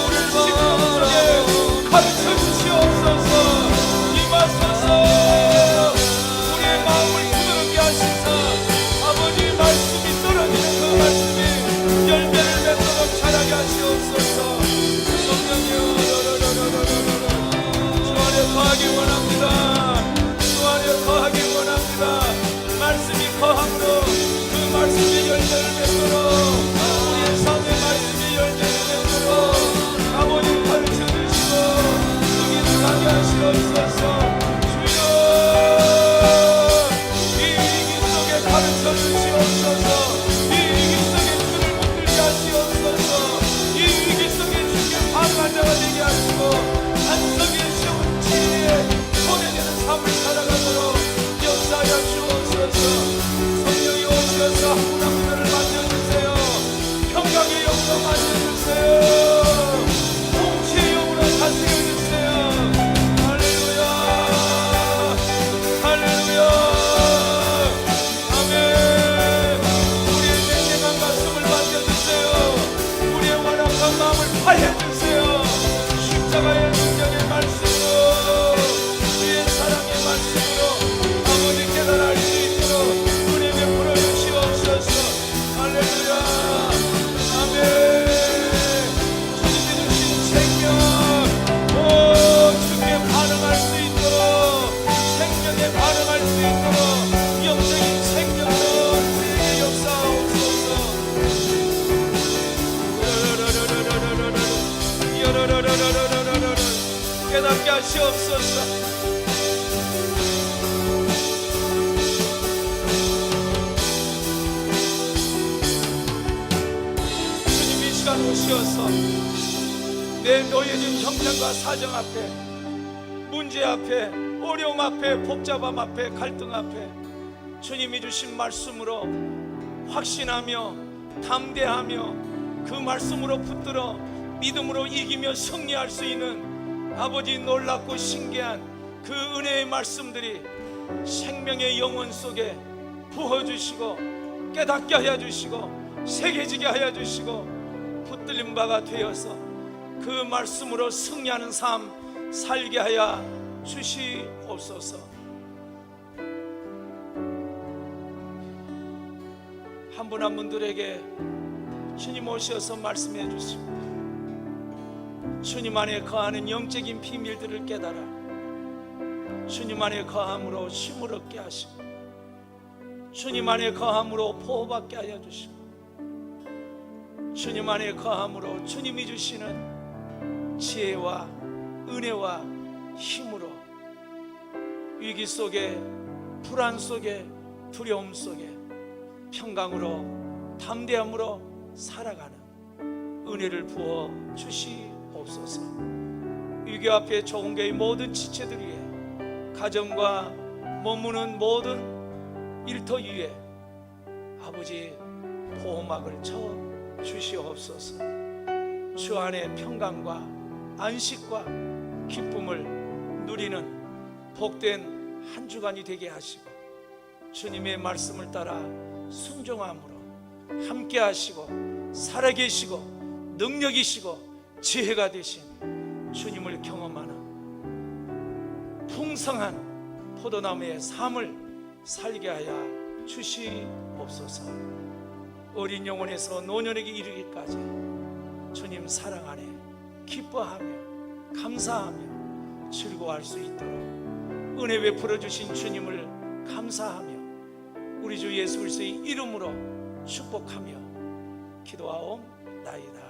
우리를 시간 속에 가르쳐 주시옵소서. 임하소서. 우리의 마음을 부드럽게 하시사 아버지, 말씀이 떨어지는 그 말씀이 열매를 맺도록 자라게 하시옵소서. 성령이여 주 안에 거하기 원합니다. 주 안에 거하기 원합니다. 말씀이 거함으로 그 말씀이 열매를 맺도록, 우리의 삶의 말씀이 열매를 맺도록 아버지 가르쳐 주시고 주기를 하게 하시옵소서. 가르쳐 주시옵소서. 이 위기 속에 주를 붙들게 하시옵소서. 이 위기 속에 주께 반응한 자가 되게 하시고 한석의 시험은 지혜에 손해되는 삶을 살아가도록 역사하여 주옵소서. 성령이 오셔서 한 분 한 분을 만져주세요. 평강의 영으로 만져주세요. 통치의 영으로 다스려주세요. 할렐루야, 할렐루야. 마음을 파해주세요. 십자가의 능력의 말씀으로, 주의 사랑의 말씀으로 아버지 깨달아 알 수 있도록 은혜 베풀어 주시옵소서. 할렐루야, 아멘. 주님이 주신 생명, 주께 반응할 수 있도록, 생명에 반응할 수 있도록 영적인 생명으로 우리에게 역사하옵소서. 깨닫게 하시옵소서. 주님, 이 시간 오시어서 내 놓여진 형편과 사정 앞에 문제 앞에, 어려움 앞에, 복잡함 앞에, 갈등 앞에 주님이 주신 말씀으로 확신하며 담대하며 그 말씀으로 붙들어 믿음으로 이기며 승리할 수 있는 아버지 놀랍고 신기한 그 은혜의 말씀들이 생명의 영혼 속에 부어주시고 깨닫게 하여 주시고 새겨지게 하여 주시고 붙들린 바가 되어서 그 말씀으로 승리하는 삶 살게 하여 주시옵소서. 한 분 한 분들에게 주님 오셔서 말씀해 주시고 주님 안에 거하는 영적인 비밀들을 깨달아 주님 안에 거함으로 힘을 얻게 하시고 주님 안에 거함으로 보호받게 하여 주시고 주님 안에 거함으로 주님이 주시는 지혜와 은혜와 힘으로 위기 속에 불안 속에 두려움 속에 평강으로 담대함으로 살아가는 은혜를 부어 주시옵소서. 위기 앞에 좋은교회 모든 지체들 위에 가정과 머무는 모든 일터 위에 아버지 보호막을 쳐 주시옵소서. 주 안에 평강과 안식과 기쁨을 누리는 복된 한 주간이 되게 하시고 주님의 말씀을 따라 순종함으로 함께 하시고 살아계시고 능력이시고 지혜가 되신 주님을 경험하는 풍성한 포도나무의 삶을 살게 하여 주시옵소서. 어린 영혼에서 노년에게 이르기까지 주님 사랑 안에 기뻐하며 감사하며 즐거워할 수 있도록 은혜 베풀어 주신 주님을 감사하며 우리 주 예수 그리스도의 이름으로 축복하며 기도하옵나이다.